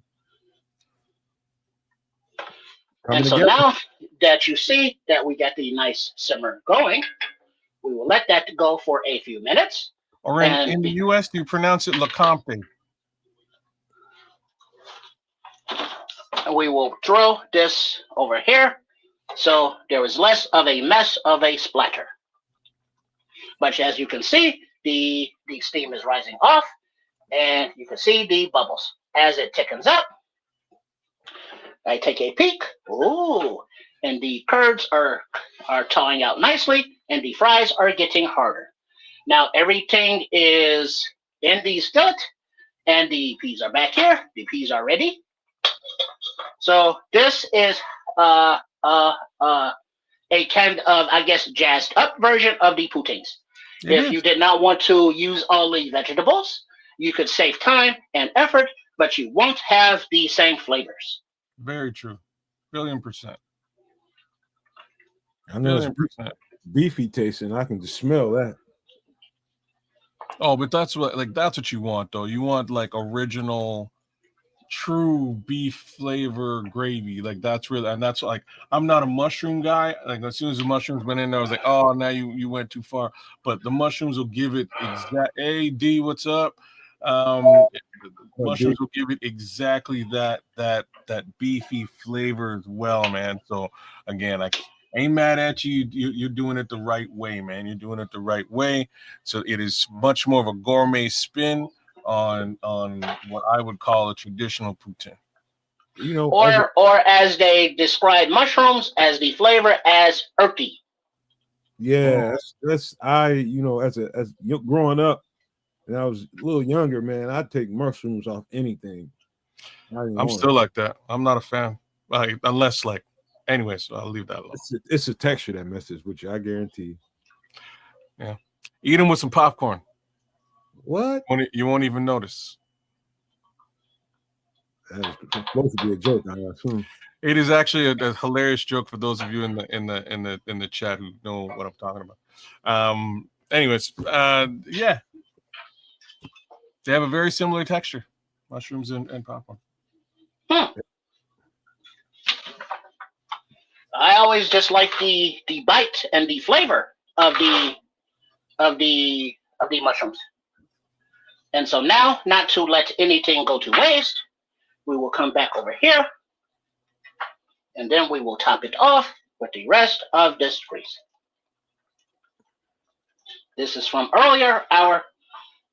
[SPEAKER 4] And so now that you see that we got the nice simmer going, we will let that go for a few minutes.
[SPEAKER 3] Or in the U.S., do you pronounce it LeCompte?
[SPEAKER 4] We will throw this over here, so there is less of a mess of a splatter. But as you can see, the steam is rising off, and you can see the bubbles. As it thickens up, I take a peek. Ooh, and the curds are thawing out nicely, and the fries are getting harder. Now everything is in the skillet, and the peas are back here. The peas are ready. So this is a kind of, I guess, jazzed up version of the poutines. If you did not want to use all the vegetables, you could save time and effort, but you won't have the same flavors.
[SPEAKER 3] Very true. $1,000,000,000%.
[SPEAKER 2] I know it's beefy tasting. I can just smell that.
[SPEAKER 3] Oh, but that's what you want though. You want like original, true beef flavor gravy. Like that's really, and that's like I'm not a mushroom guy. Like as soon as the mushrooms went in there, I was like, oh, now you went too far. But the mushrooms will give it exact. Hey D, what's up? Mushrooms will give it exactly that beefy flavor as well, man. So again, I ain't mad at you. You're doing it the right way, man. You're doing it the right way. So it is much more of a gourmet spin on what I would call a traditional poutine.
[SPEAKER 2] You know,
[SPEAKER 4] or as they describe mushrooms as the flavor as earthy.
[SPEAKER 2] Yeah, that's as growing up, and I was a little younger, man, I'd take mushrooms off anything.
[SPEAKER 3] I'm still like that. I'm not a fan. Unless anyways, I'll leave that alone.
[SPEAKER 2] It's a texture that messes with you. I guarantee.
[SPEAKER 3] Yeah, eat them with some popcorn.
[SPEAKER 2] What?
[SPEAKER 3] You won't even notice.
[SPEAKER 2] That is supposed to be a joke, I assume.
[SPEAKER 3] It is actually a hilarious joke for those of you in the chat who know what I'm talking about. Anyways, yeah, they have a very similar texture, mushrooms and popcorn.
[SPEAKER 4] I always just like the bite and the flavor of the mushrooms. And so now, not to let anything go to waste, we will come back over here, and then we will top it off with the rest of this grease. This is from earlier, our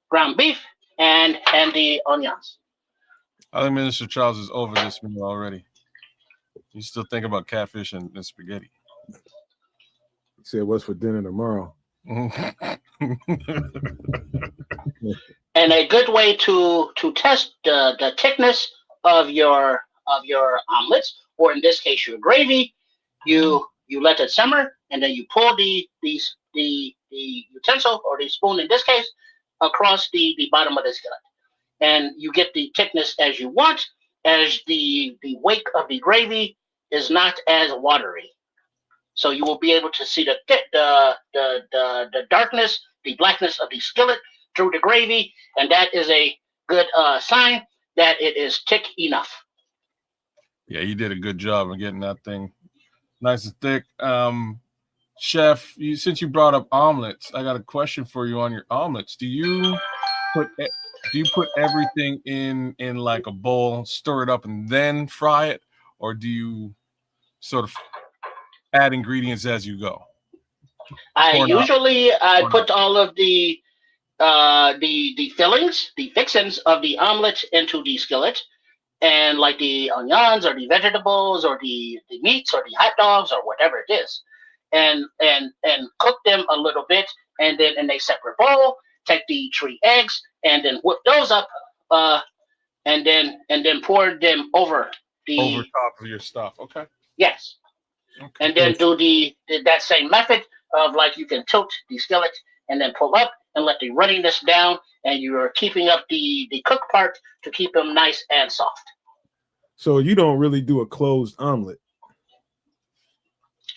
[SPEAKER 4] ground beef and the onions.
[SPEAKER 3] I think Minister Charles is over this meal already. You still think about catfish and spaghetti.
[SPEAKER 2] He said, "What's for dinner tomorrow?"
[SPEAKER 4] And a good way to test the thickness of your omelets, or in this case your gravy, you let it simmer, and then you pull the utensil, or the spoon in this case, across the bottom of the skillet, and you get the thickness as you want, as the wake of the gravy is not as watery. So you will be able to see the darkness, the blackness of the skillet through the gravy, and that is a good sign that it is thick enough.
[SPEAKER 3] Yeah, you did a good job of getting that thing nice and thick. Chef, since you brought up omelets, I got a question for you on your omelets. Do you put everything in like a bowl, stir it up, and then fry it, or do you sort of add ingredients as you go?
[SPEAKER 4] I put all of the fillings, the fixings of the omelet into the skillet, and like the onions or the vegetables or the meats or the hot dogs or whatever it is, and cook them a little bit, and then in a separate bowl, take the 3 eggs and then whip those up, and then pour them over
[SPEAKER 3] top of your stuff. Okay.
[SPEAKER 4] Yes. Okay. And then do that same method of, like, you can tilt the skillet and then pull up and let the runniness down, and you're keeping up the cooked part to keep them nice and soft.
[SPEAKER 2] So you don't really do a closed omelet.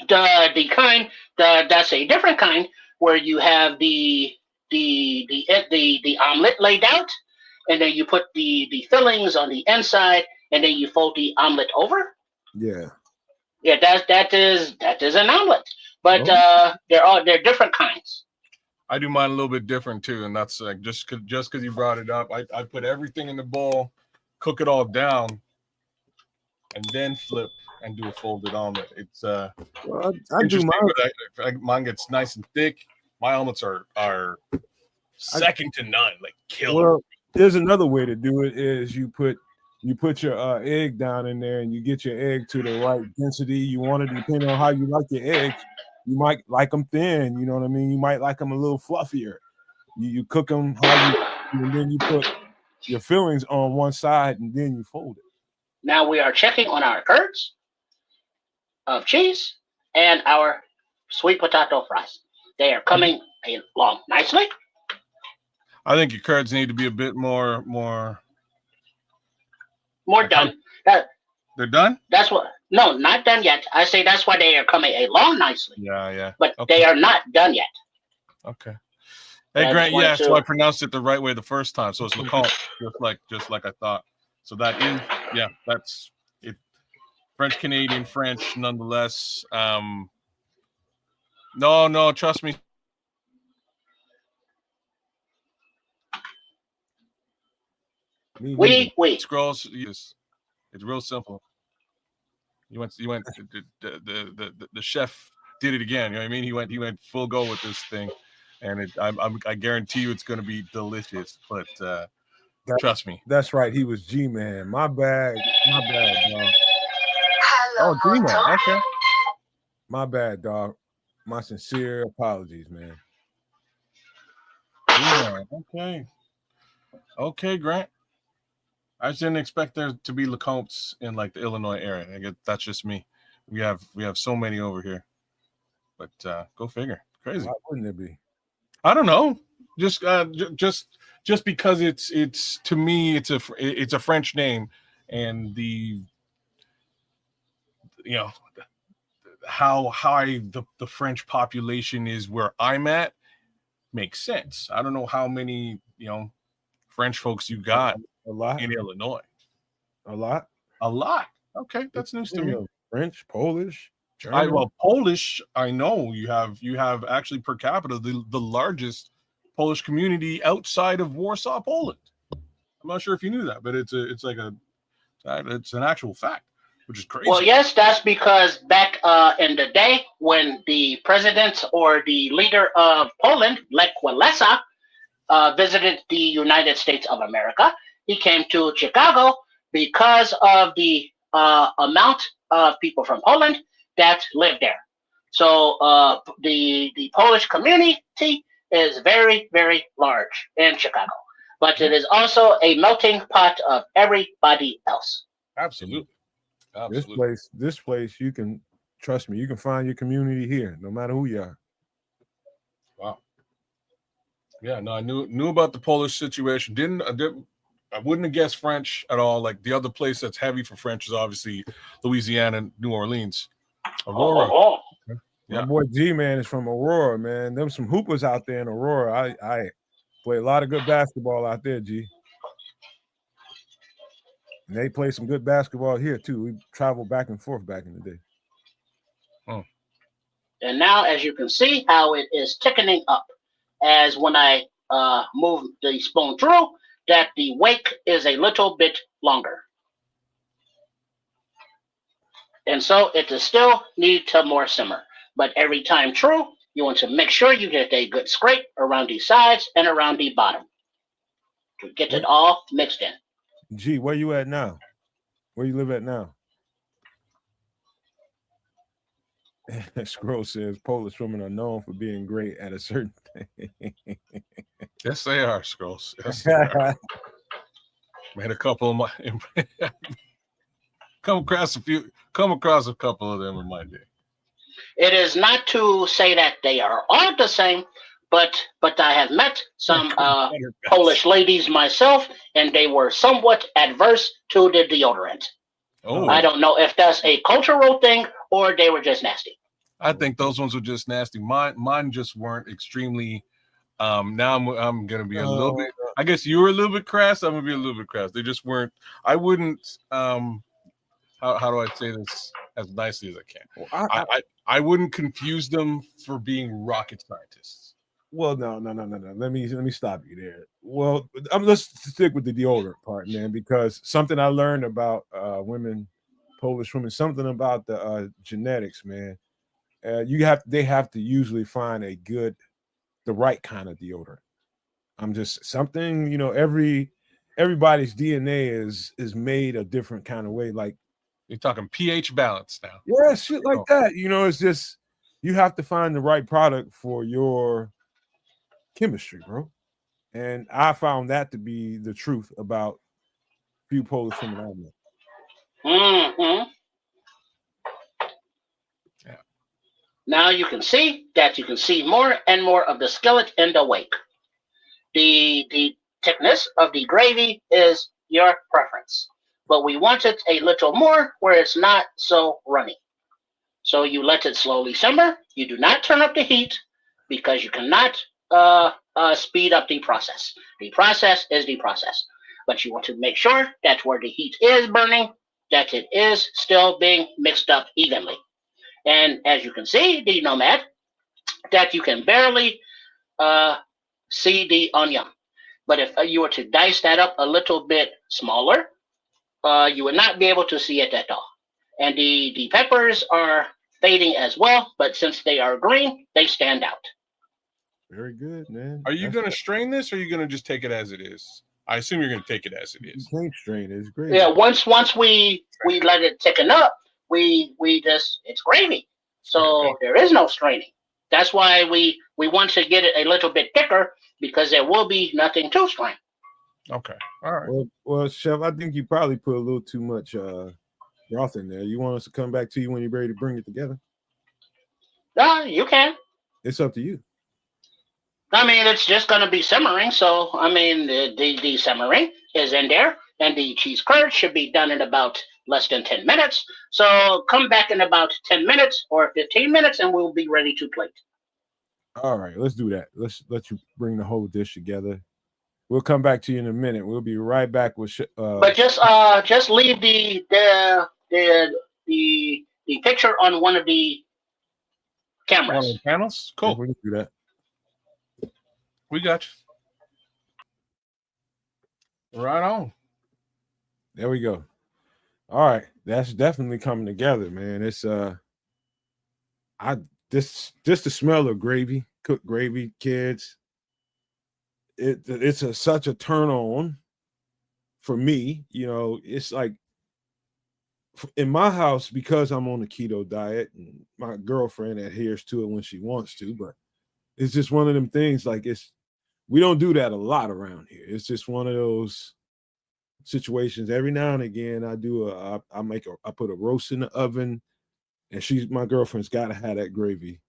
[SPEAKER 4] That's a different kind, where you have the omelet laid out, and then you put the fillings on the inside, and then you fold the omelet over.
[SPEAKER 2] Yeah.
[SPEAKER 4] Yeah, that is an omelet, but they're different kinds.
[SPEAKER 3] I do mine a little bit different too, and that's just because you brought it up. I put everything in the bowl, cook it all down, and then flip and do a folded omelet. It's I do mine. Mine gets nice and thick. My omelets are second to none, like killer.
[SPEAKER 2] Well, there's another way to do it. Is you put your egg down in there, and you get your egg to the right density you want it, depending on how you like your eggs. You might like them thin, you know what I mean? You might like them a little fluffier. You cook them and then you put your fillings on one side, and then you fold it.
[SPEAKER 4] Now we are checking on our curds of cheese and our sweet potato fries. They are coming along nicely.
[SPEAKER 3] I think your curds need to be a bit more
[SPEAKER 4] done.
[SPEAKER 3] They're done?
[SPEAKER 4] That's what. No, not done yet. I say that's why they are coming along nicely.
[SPEAKER 3] Yeah.
[SPEAKER 4] But they are not done yet.
[SPEAKER 3] Okay. Hey, Grant. Yeah, so I pronounced it the right way the first time. So it's Lacombe, just like I thought. So that is, that's it. French Canadian French, nonetheless. No, trust me.
[SPEAKER 4] Wait.
[SPEAKER 3] Scrolls. It's real simple. You went. The chef did it again. You know what I mean? He went full go with this thing, and I guarantee you it's going to be delicious. But trust me.
[SPEAKER 2] That's right. He was G-Man. My bad, dog.
[SPEAKER 3] Oh, G-Man. Okay.
[SPEAKER 2] My bad, dog. My sincere apologies, man.
[SPEAKER 3] G-Man. Okay, Grant. I just didn't expect there to be Lecomptes in like the Illinois area. I guess that's just me. We have so many over here, but go figure. Crazy.
[SPEAKER 2] Why wouldn't it be?
[SPEAKER 3] I don't know. Just because it's to me it's a French name, and the how high the French population is where I'm at makes sense. I don't know how many French folks you got
[SPEAKER 2] A lot.
[SPEAKER 3] in Illinois.
[SPEAKER 2] A lot.
[SPEAKER 3] A lot. Okay, that's news to me.
[SPEAKER 2] French, Polish, German.
[SPEAKER 3] Polish. I know you have actually per capita the largest Polish community outside of Warsaw, Poland. I'm not sure if you knew that, but it's an actual fact, which is crazy.
[SPEAKER 4] Well, yes, that's because back in the day when the president or the leader of Poland, Lech Walesa, visited the United States of America, he came to Chicago because of the amount of people from Poland that lived there. So the Polish community is very, very large in Chicago, but it is also a melting pot of everybody else.
[SPEAKER 3] Absolutely.
[SPEAKER 2] This place, you can trust me. You can find your community here, no matter who you are.
[SPEAKER 3] Wow. Yeah, no, I knew about the Polish situation. I wouldn't have guessed French at all. Like the other place that's heavy for French is obviously Louisiana and New Orleans. Aurora.
[SPEAKER 4] Oh.
[SPEAKER 2] Yeah. My boy G-Man is from Aurora, man. Them some hoopers out there in Aurora. I play a lot of good basketball out there, G. And they play some good basketball here, too. We travel back and forth back in the day.
[SPEAKER 3] Oh.
[SPEAKER 4] And now, as you can see, how it is thickening up. As when I move the spoon through, that the wake is a little bit longer. And so it will still need to more simmer. But every time true, you want to make sure you get a good scrape around the sides and around the bottom to get it all mixed in.
[SPEAKER 2] Gee, where you at now? Where you live at now? Scroll says Polish women are known for being great at a certain thing.
[SPEAKER 3] Yes, they are, Scrolls. Yes, they are. Made a couple of my come across a couple of them in my day.
[SPEAKER 4] It is not to say that they are all the same, but I have met some Polish ladies myself, and they were somewhat adverse to the deodorant.
[SPEAKER 3] Oh.
[SPEAKER 4] I don't know if that's a cultural thing or they were just nasty.
[SPEAKER 3] I think those ones were just nasty. Mine just weren't extremely. Now I'm gonna be a little bit. I guess you were a little bit crass. I'm gonna be a little bit crass. They just weren't. I wouldn't. How do I say this as nicely as I can? Well, I wouldn't confuse them for being rocket scientists.
[SPEAKER 2] Well, no. Let me stop you there. Well, let's stick with the deodorant part, man, because something I learned about women, Polish women, something about the genetics, man. They have to usually find the right kind of deodorant. I'm just something, everybody's DNA is made a different kind of way. Like
[SPEAKER 3] you're talking pH balance now.
[SPEAKER 2] Yeah, shit like that. It's just you have to find the right product for your chemistry, bro. And I found that to be the truth about few Polish women I met.
[SPEAKER 4] Mm-hmm.
[SPEAKER 3] Yeah.
[SPEAKER 4] Now you can see more and more of the skillet in the wake. The thickness of the gravy is your preference, but we want it a little more where it's not so runny. So you let it slowly simmer. You do not turn up the heat because you cannot speed up the process. The process is the process, but you want to make sure that where the heat is burning, that it is still being mixed up evenly. And as you can see, the Nomad, that you can barely see the onion. But if you were to dice that up a little bit smaller, you would not be able to see it at all. And the peppers are fading as well, but since they are green, they stand out.
[SPEAKER 2] Very good, man.
[SPEAKER 3] Are you going to strain this, or are you going to just take it as it is? I assume you're going to take it as it is.
[SPEAKER 2] You can't strain it. It's great.
[SPEAKER 4] Yeah, once we let it thicken up, it's gravy. So there is no straining. That's why we want to get it a little bit thicker, because there will be nothing to strain.
[SPEAKER 3] Okay. All right.
[SPEAKER 2] Well, Chef, I think you probably put a little too much broth in there. You want us to come back to you when you're ready to bring it together?
[SPEAKER 4] You can.
[SPEAKER 2] It's up to you.
[SPEAKER 4] I mean, it's just going to be simmering. So, I mean, the simmering is in there, and the cheese curd should be done in about less than 10 minutes. So, come back in about 10 minutes or 15 minutes, and we'll be ready to plate.
[SPEAKER 2] All right, let's do that. Let's let you bring the whole dish together. We'll come back to you in a minute. We'll be right back with.
[SPEAKER 4] But just leave the picture on one of the cameras.
[SPEAKER 3] One of the panels? Cool.
[SPEAKER 2] We can do that.
[SPEAKER 3] We got you. Right on.
[SPEAKER 2] There we go. All right, that's definitely coming together, man. It's just the smell of gravy, cooked gravy, kids. It's such a turn on for me. You know, it's like in my house, because I'm on a keto diet and my girlfriend adheres to it when she wants to, but it's just one of them things. Like we don't do that a lot around here. It's just one of those situations. Every now and again, I put a roast in the oven, and my girlfriend's got to have that gravy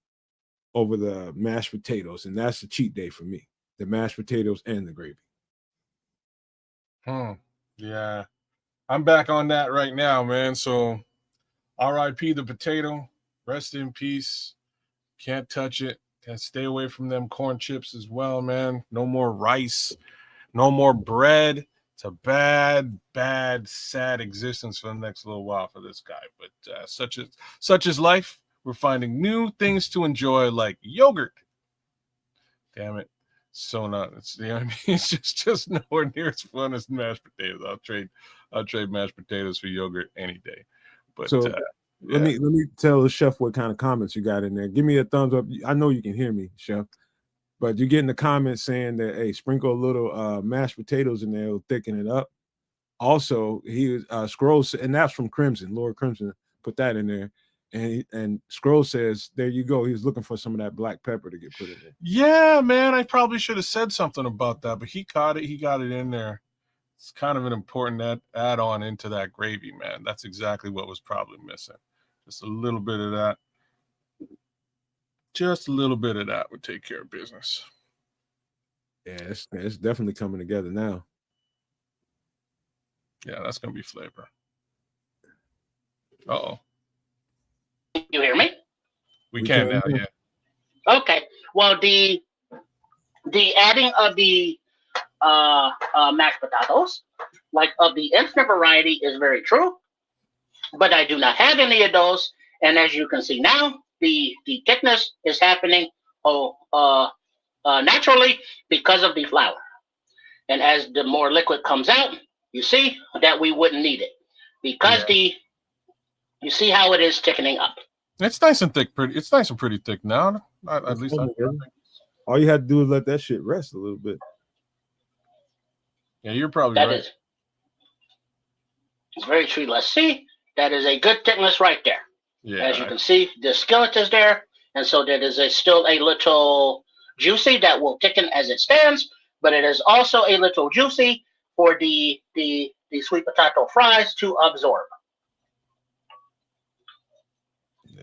[SPEAKER 2] over the mashed potatoes, and that's the cheat day for me. The mashed potatoes and the gravy.
[SPEAKER 3] Yeah. I'm back on that right now, man. So R.I.P. the potato. Rest in peace. Can't touch it. Can't stay away from them corn chips as well, man. No more rice. No more bread. It's a bad, sad existence for the next little while for this guy. But such is life. We're finding new things to enjoy, like yogurt. Damn it. So not, it's, you know what I mean? It's just nowhere near as fun as mashed potatoes. I'll trade mashed potatoes for yogurt any day. But
[SPEAKER 2] so let me tell the chef what kind of comments you got in there. Give me a thumbs up. I know you can hear me, chef, but you're getting the comments saying that, hey, sprinkle a little mashed potatoes in there, it'll thicken it up. Also, he scrolls, and that's from Crimson. Lord Crimson put that in there. And Scroll says, there you go. He was looking for some of that black pepper to get put in there.
[SPEAKER 3] Yeah, man. I probably should have said something about that, but he caught it. He got it in there. It's kind of an important add-on into that gravy, man. That's exactly what was probably missing. Just a little bit of that. Just a little bit of that would take care of business.
[SPEAKER 2] Yeah, it's definitely coming together now.
[SPEAKER 3] Yeah, that's going to be flavor. Uh-oh.
[SPEAKER 4] You hear me?
[SPEAKER 3] We can now, yeah.
[SPEAKER 4] Okay. Well, the adding of the mashed potatoes, like of the instant variety, is very true. But I do not have any of those, and as you can see now, the thickness is happening naturally because of the flour. And as the more liquid comes out, you see that we wouldn't need it because you see how it is thickening up.
[SPEAKER 3] It's nice and thick. It's nice and pretty thick now. At least I think.
[SPEAKER 2] All you had to do is let that shit rest a little bit.
[SPEAKER 3] Yeah, you're probably right.
[SPEAKER 4] It's very true. Let's see. That is a good thickness right there.
[SPEAKER 3] Yeah.
[SPEAKER 4] As you can see, the skillet is there, and so that is still a little juicy that will thicken as it stands, but it is also a little juicy for the sweet potato fries to absorb.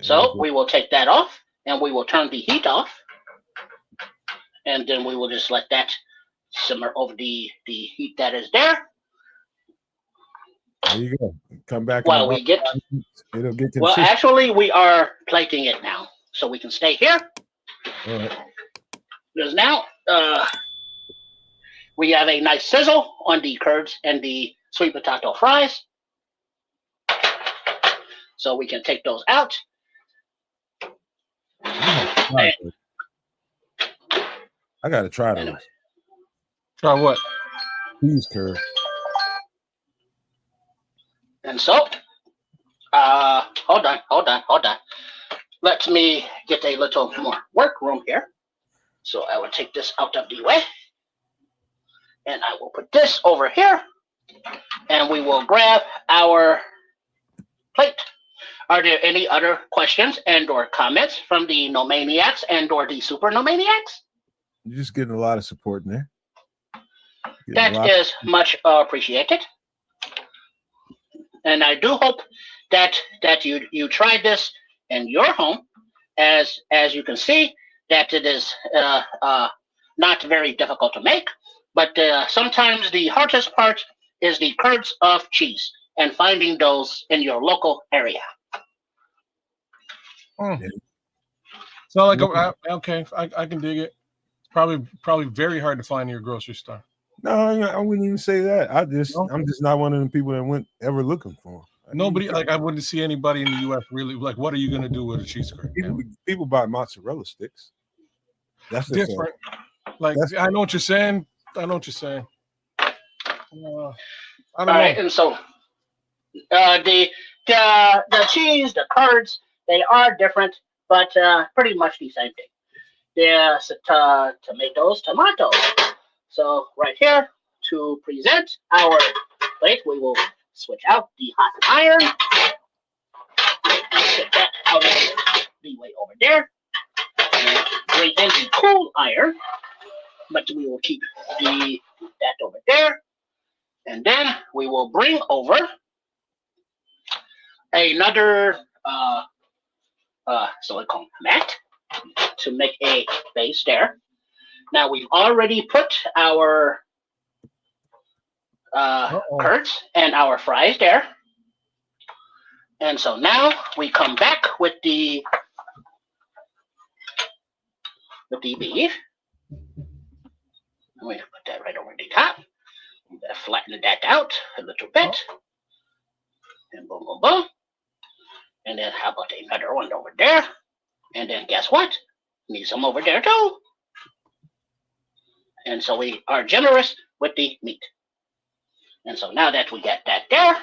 [SPEAKER 4] So we will take that off, and we will turn the heat off, and then we will just let that simmer over the heat that is there.
[SPEAKER 2] There you go. Come back.
[SPEAKER 4] While
[SPEAKER 2] it'll get consistent.
[SPEAKER 4] Well, actually, we are plating it now, so we can stay here.
[SPEAKER 2] All right.
[SPEAKER 4] Because now we have a nice sizzle on the curds and the sweet potato fries. So we can take those out.
[SPEAKER 2] I gotta try those.
[SPEAKER 3] Try what?
[SPEAKER 2] Cheese curd.
[SPEAKER 4] And so, hold on. Let me get a little more work room here. So I will take this out of the way. And I will put this over here. And we will grab our plate. Are there any other questions and or comments from the No-Maniacs and or the Super No-Maniacs?
[SPEAKER 2] You're just getting a lot of support in there.
[SPEAKER 4] That is much appreciated, and I do hope that you try this in your home. As you can see, that it is not very difficult to make, but sometimes the hardest part is the curds of cheese and finding those in your local area.
[SPEAKER 3] So like okay, I can dig it. It's probably very hard to find in your grocery store.
[SPEAKER 2] No, I wouldn't even say that. I'm just not one of them people that went ever looking for them.
[SPEAKER 3] Nobody, like, I wouldn't see anybody in the U.S. really like. What are you gonna do with a cheese curd?
[SPEAKER 2] People buy mozzarella sticks. That's
[SPEAKER 3] different. Like, I know what you're saying. I don't
[SPEAKER 4] All right,
[SPEAKER 3] know.
[SPEAKER 4] and so the cheese, the curds, they are different, but pretty much the same thing. There's tomatoes. So right here, to present our plate, we will switch out the hot iron. Set that out of the way over there. And bring in the cool iron, but we will keep that over there. And then we will bring over another silicone mat to make a base there. Now we've already put our curds and our fries there. And so now we come back with the beef. I'm going to put that right over the top. Flatten that out a little bit. And boom, boom, boom. And then how about another one over there? And then guess what? Need some over there too. And so we are generous with the meat. And so now that we got that there,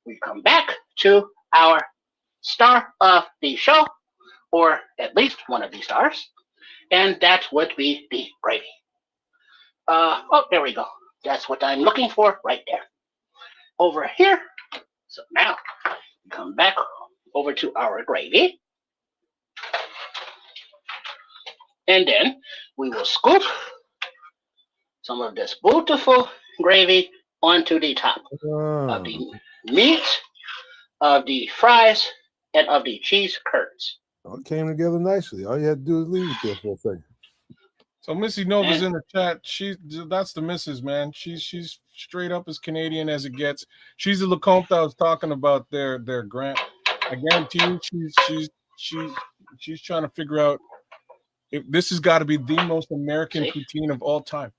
[SPEAKER 4] we come back to our star of the show, or at least one of the stars, and that would be the gravy. Oh, there we go. That's what I'm looking for right there. Over here. So now we come back over to our gravy. And then we will scoop some of this beautiful gravy onto the top of the meat, of the fries, and of the cheese curds.
[SPEAKER 2] All came together nicely. All you had to do is leave it there for a second.
[SPEAKER 3] So Missy Nova's in the chat. That's the missus, man. She's straight up as Canadian as it gets. She's the Lecomte I was talking about. Their grant. I guarantee you, she's trying to figure out if this has got to be the most American poutine of all time.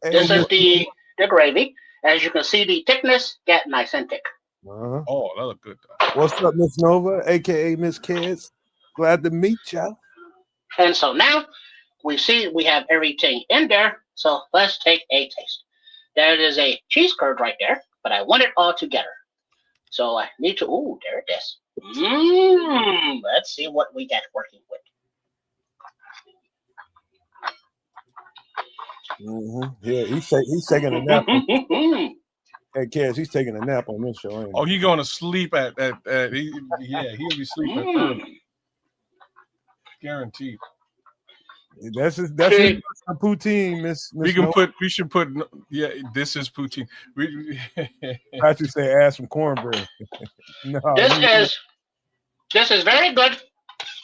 [SPEAKER 4] This is the gravy. As you can see, the thickness get nice and thick.
[SPEAKER 3] Oh, that look good.
[SPEAKER 2] What's up, Miss Nova, aka Miss Kids? Glad to meet you.
[SPEAKER 4] And so now we see we have everything in there. So let's take a taste. There is a cheese curd right there, but I want it all together. So I need to. Ooh, there it is. Let's see what we got working with.
[SPEAKER 2] Yeah, he's taking a nap. Hey, Kaz, he's taking a nap on this show.
[SPEAKER 3] Oh, he's going to sleep at he'll be sleeping. Guaranteed.
[SPEAKER 2] That's his poutine, Miss.
[SPEAKER 3] We should put this is poutine.
[SPEAKER 2] I should say add some cornbread. No,
[SPEAKER 4] this is very good.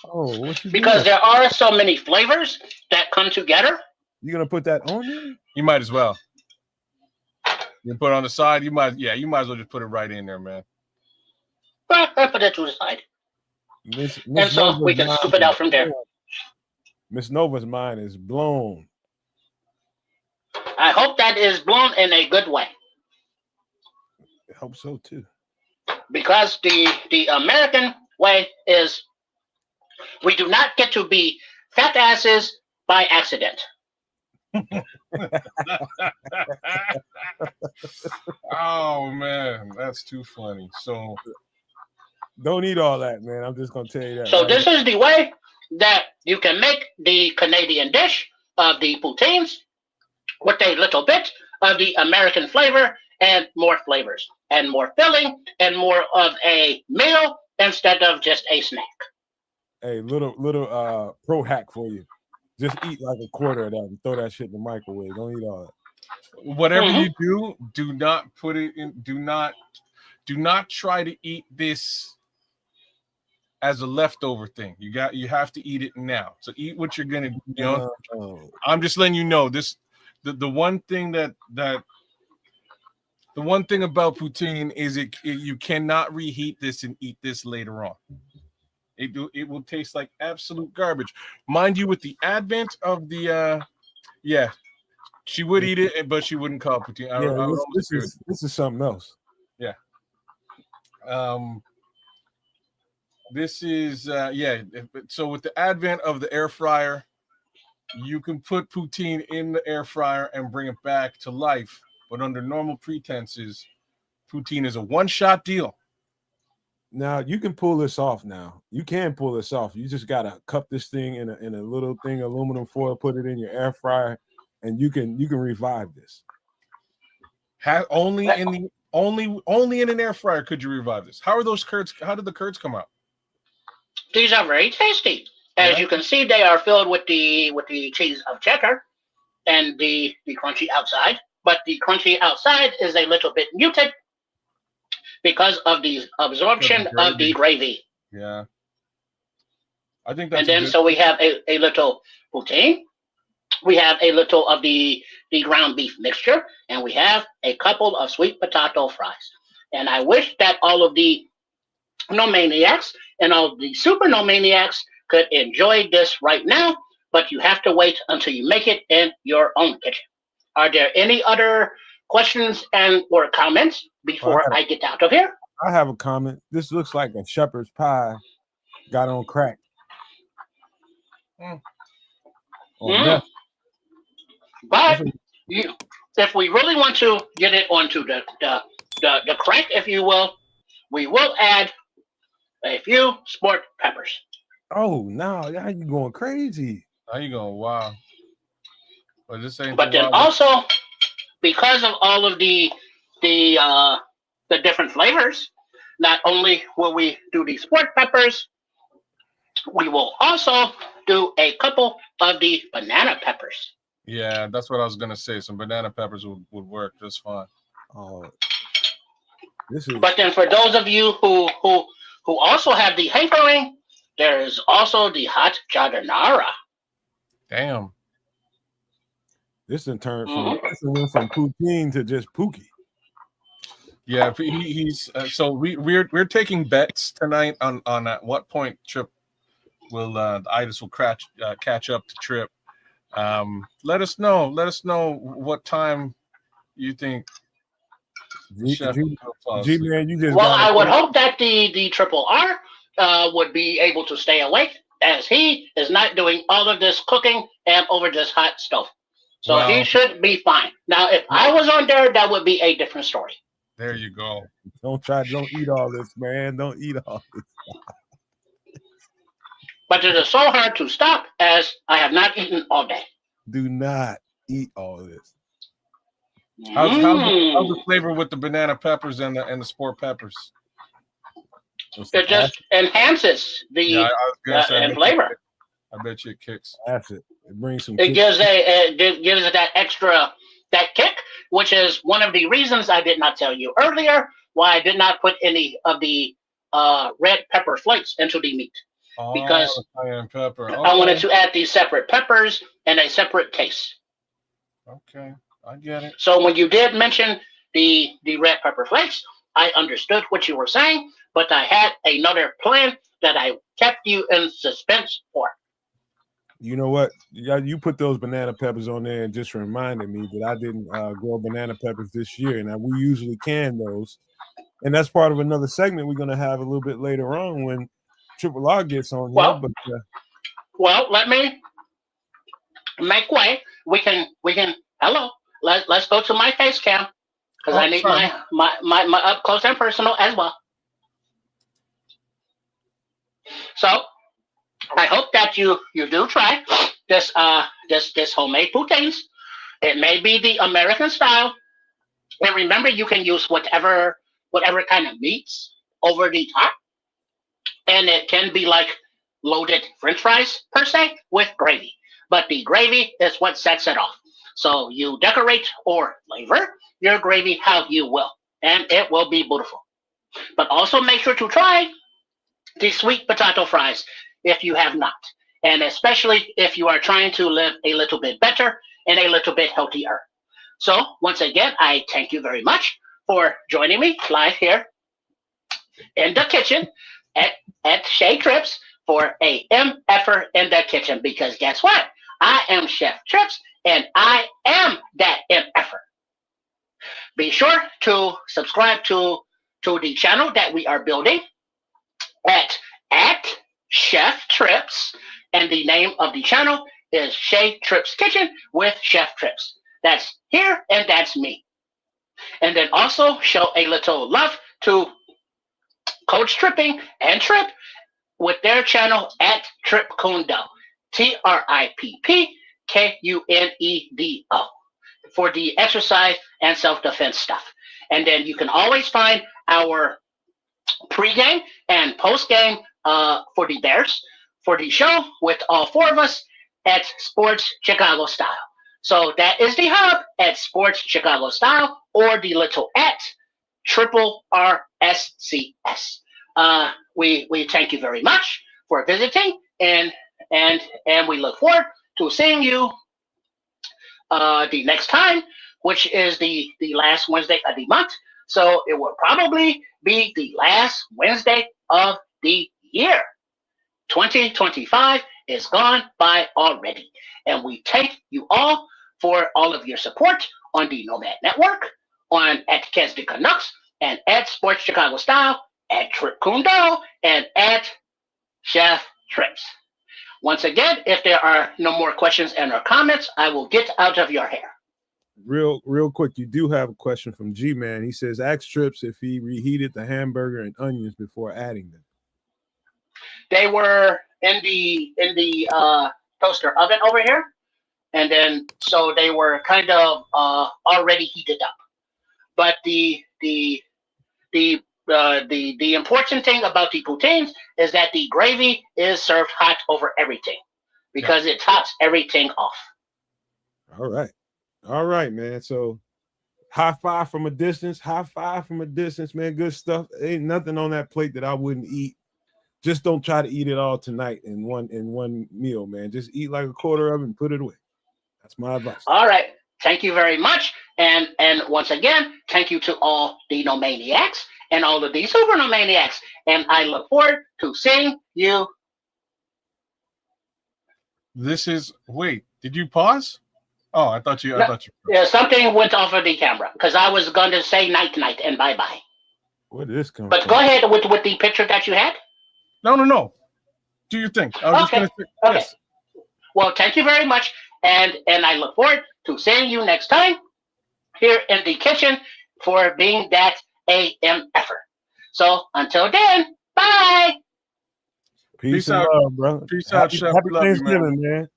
[SPEAKER 2] Oh,
[SPEAKER 4] because there are so many flavors that come together.
[SPEAKER 2] You gonna put that on there?
[SPEAKER 3] You might as well. You put it on the side. You might as well just put it right in there, man.
[SPEAKER 4] I put it to the side. And so we can scoop it out from there.
[SPEAKER 2] Miss Nova's mind is blown.
[SPEAKER 4] I hope that is blown in a good way.
[SPEAKER 2] I hope so too.
[SPEAKER 4] Because the American way is we do not get to be fat asses by accident.
[SPEAKER 3] Oh man, that's too funny. So
[SPEAKER 2] don't eat all that, man. I'm just gonna tell you that.
[SPEAKER 4] So this is the way that you can make the Canadian dish of the poutines with a little bit of the American flavor and more flavors and more filling and more of a meal instead of just a snack.
[SPEAKER 2] Hey, little pro hack for you. Just eat like a quarter of that and throw that shit in the microwave. Don't eat all that.
[SPEAKER 3] Whatever
[SPEAKER 4] Mhm.
[SPEAKER 3] you do not put it in. Do not try to eat this as a leftover thing. You have to eat it now. So eat what you're gonna.
[SPEAKER 2] No.
[SPEAKER 3] I'm just letting you know this. The one thing the one thing about poutine is you cannot reheat this and eat this later on. It will taste like absolute garbage. Mind you, with the advent of the yeah, she would eat it, but she wouldn't call it poutine. I
[SPEAKER 2] Yeah,
[SPEAKER 3] would almost
[SPEAKER 2] this
[SPEAKER 3] agree with
[SPEAKER 2] is something else.
[SPEAKER 3] you. Yeah. This is yeah. So with the advent of the air fryer, you can put poutine in the air fryer and bring it back to life. But under normal pretenses, poutine is a one-shot deal.
[SPEAKER 2] Now you can pull this off. Now you can pull this off. You just gotta cup this thing in a little thing, aluminum foil, put it in your air fryer, and you can revive this.
[SPEAKER 3] Only in an air fryer could you revive this. How are those curds? How did the curds come out?
[SPEAKER 4] These are very tasty. As
[SPEAKER 3] Yeah.
[SPEAKER 4] you can see, they are filled with the cheese of cheddar and the crunchy outside. But the crunchy outside is a little bit muted because of the absorption of the gravy.
[SPEAKER 3] Yeah. I think
[SPEAKER 4] And
[SPEAKER 3] that's
[SPEAKER 4] then so we have a little poutine. We have a little of the ground beef mixture, and we have a couple of sweet potato fries. And I wish that all of the no maniacs and all the super no maniacs could enjoy this right now, but you have to wait until you make it in your own kitchen. Are there any other questions and or comments before I get out of here?
[SPEAKER 2] I have a comment. This looks like a shepherd's pie got on crack.
[SPEAKER 4] But if we really want to get it onto the crack, if you will, we will add a few sport peppers.
[SPEAKER 2] Oh, now you going crazy.
[SPEAKER 3] How you going? Wow. But this ain't.
[SPEAKER 4] But then also, because of all of the different flavors, not only will we do the sport peppers, we will also do a couple of the banana peppers.
[SPEAKER 3] Yeah, that's what I was gonna say. Some banana peppers would work just fine.
[SPEAKER 2] Oh, this is.
[SPEAKER 4] But then for those of you who also have the hankering, there is also the hot jardinara.
[SPEAKER 3] Damn.
[SPEAKER 2] This in turn went from poutine to just pookie.
[SPEAKER 3] Yeah, he's so we're taking bets tonight on at what point Trip will the itis will catch up to Trip. Let us know what time you think.
[SPEAKER 2] G-Man, you just.
[SPEAKER 4] Well, I would hope that the Triple R would be able to stay awake, as he is not doing all of this cooking and over this hot stove. So he should be fine. Now, if I was on there, that would be a different story.
[SPEAKER 3] There you go.
[SPEAKER 2] Don't eat all this, man. Don't eat all this.
[SPEAKER 4] But it is so hard to stop, as I have not eaten all day.
[SPEAKER 2] Do not eat all this.
[SPEAKER 3] How's the flavor with the banana peppers and the sport peppers?
[SPEAKER 4] It just enhances the flavor.
[SPEAKER 3] I bet you it kicks.
[SPEAKER 2] Acid. It brings some.
[SPEAKER 4] It gives it that extra kick, which is one of the reasons I did not tell you earlier why I did not put any of the red pepper flakes into the meat, because
[SPEAKER 3] cayenne pepper.
[SPEAKER 4] I wanted to add these separate peppers and a separate taste.
[SPEAKER 3] Okay, I get it.
[SPEAKER 4] So when you did mention the red pepper flakes, I understood what you were saying, but I had another plan that I kept you in suspense for.
[SPEAKER 2] You know what? You put those banana peppers on there and just reminded me that I didn't grow banana peppers this year. Now, we usually can those. And that's part of another segment we're going to have a little bit later on when Triple R gets on here.
[SPEAKER 4] Well, let me make way. We can. Hello. Let's go to my face cam, because I need my up close and personal as well. So I hope that you do try this homemade poutines. It may be the American style, and remember, you can use whatever kind of meats over the top, and it can be like loaded French fries per se with gravy. But the gravy is what sets it off. So you decorate or flavor your gravy how you will, and it will be beautiful. But also make sure to try the sweet potato fries if you have not, and especially if you are trying to live a little bit better and a little bit healthier. So once again, I thank you very much for joining me live here in the kitchen at, at Shea Trips for a MFer in the kitchen, because guess what? I am Chef Trips and I am that MFer. Be sure to subscribe to the channel that we are building at at Chef Trips, and the name of the channel is Shea Trips Kitchen with Chef Trips. That's here and that's me. And then also show a little love to Coach Tripping and Trip with their channel at Trip Kundo, TRIPPKUNEDO, for the exercise and self-defense stuff. And then you can always find our pregame and postgame for the Bears for the show with all four of us at Sports Chicago Style. So that is the hub at Sports Chicago Style, or the little at triple RSCS. We thank you very much for visiting, and we look forward to seeing you the next time, which is the last Wednesday of the month. So it will probably be the last Wednesday of the year. 2025 is gone by already. And we thank you all for all of your support on the Nomad Network, on at Kesdi Canucks, and at Sports Chicago Style, at Trip Kundo, and at Chef Trips. Once again, if there are no more questions and or comments, I will get out of your hair.
[SPEAKER 2] Real quick, you do have a question from G-Man. He says, ask Trips if he reheated the hamburger and onions before adding them.
[SPEAKER 4] They were in the toaster oven over here, and then so they were kind of already heated up. But the important thing about the poutines is that the gravy is served hot over everything, because it tops everything off.
[SPEAKER 2] All right, man. So high five from a distance, man. Good stuff. Ain't nothing on that plate that I wouldn't eat. Just don't try to eat it all tonight in one meal, man. Just eat like a quarter of it and put it away. That's my advice.
[SPEAKER 4] All right. Thank you very much. And once again, thank you to all the Nomaniacs and all of the Super Nomaniacs. And I look forward to seeing you.
[SPEAKER 3] Wait, did you pause? Oh, I thought you.
[SPEAKER 4] Yeah, something went off of the camera because I was going to say night and bye bye.
[SPEAKER 2] Where did this come
[SPEAKER 4] But
[SPEAKER 2] from?
[SPEAKER 4] go ahead with the picture that you had.
[SPEAKER 3] No. Do your thing. I was just going to say.
[SPEAKER 4] Okay.
[SPEAKER 3] Yes.
[SPEAKER 4] Well, thank you very much, and I look forward to seeing you next time here in the kitchen for being that AMFer. So until then, bye.
[SPEAKER 2] Peace and love, bro.
[SPEAKER 3] Peace out, Chef.
[SPEAKER 2] Happy
[SPEAKER 3] Love you,
[SPEAKER 2] Thanksgiving, man.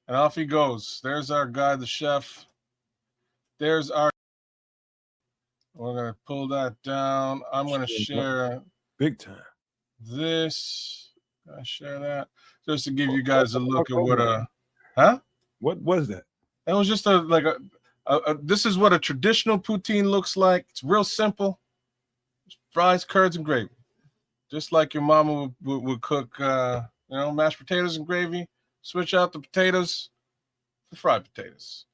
[SPEAKER 3] And off he goes. There's our guy, the chef. There's our. We're going to pull that down. I'm going to share
[SPEAKER 2] big time
[SPEAKER 3] this. I share that just to give you guys a look at what
[SPEAKER 2] what was that?
[SPEAKER 3] It was just this is what a traditional poutine looks like. It's real simple. Fries, curds, and gravy. Just like your mama would cook, mashed potatoes and gravy. Switch out the potatoes for fried potatoes.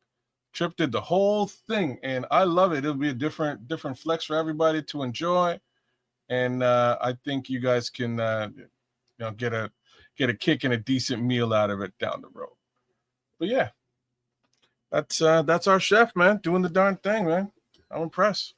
[SPEAKER 3] Trip did the whole thing, and I love it. It'll be a different flex for everybody to enjoy, and I think you guys can get a kick and a decent meal out of it down the road. But yeah, that's our chef, man, doing the darn thing, man. I'm impressed.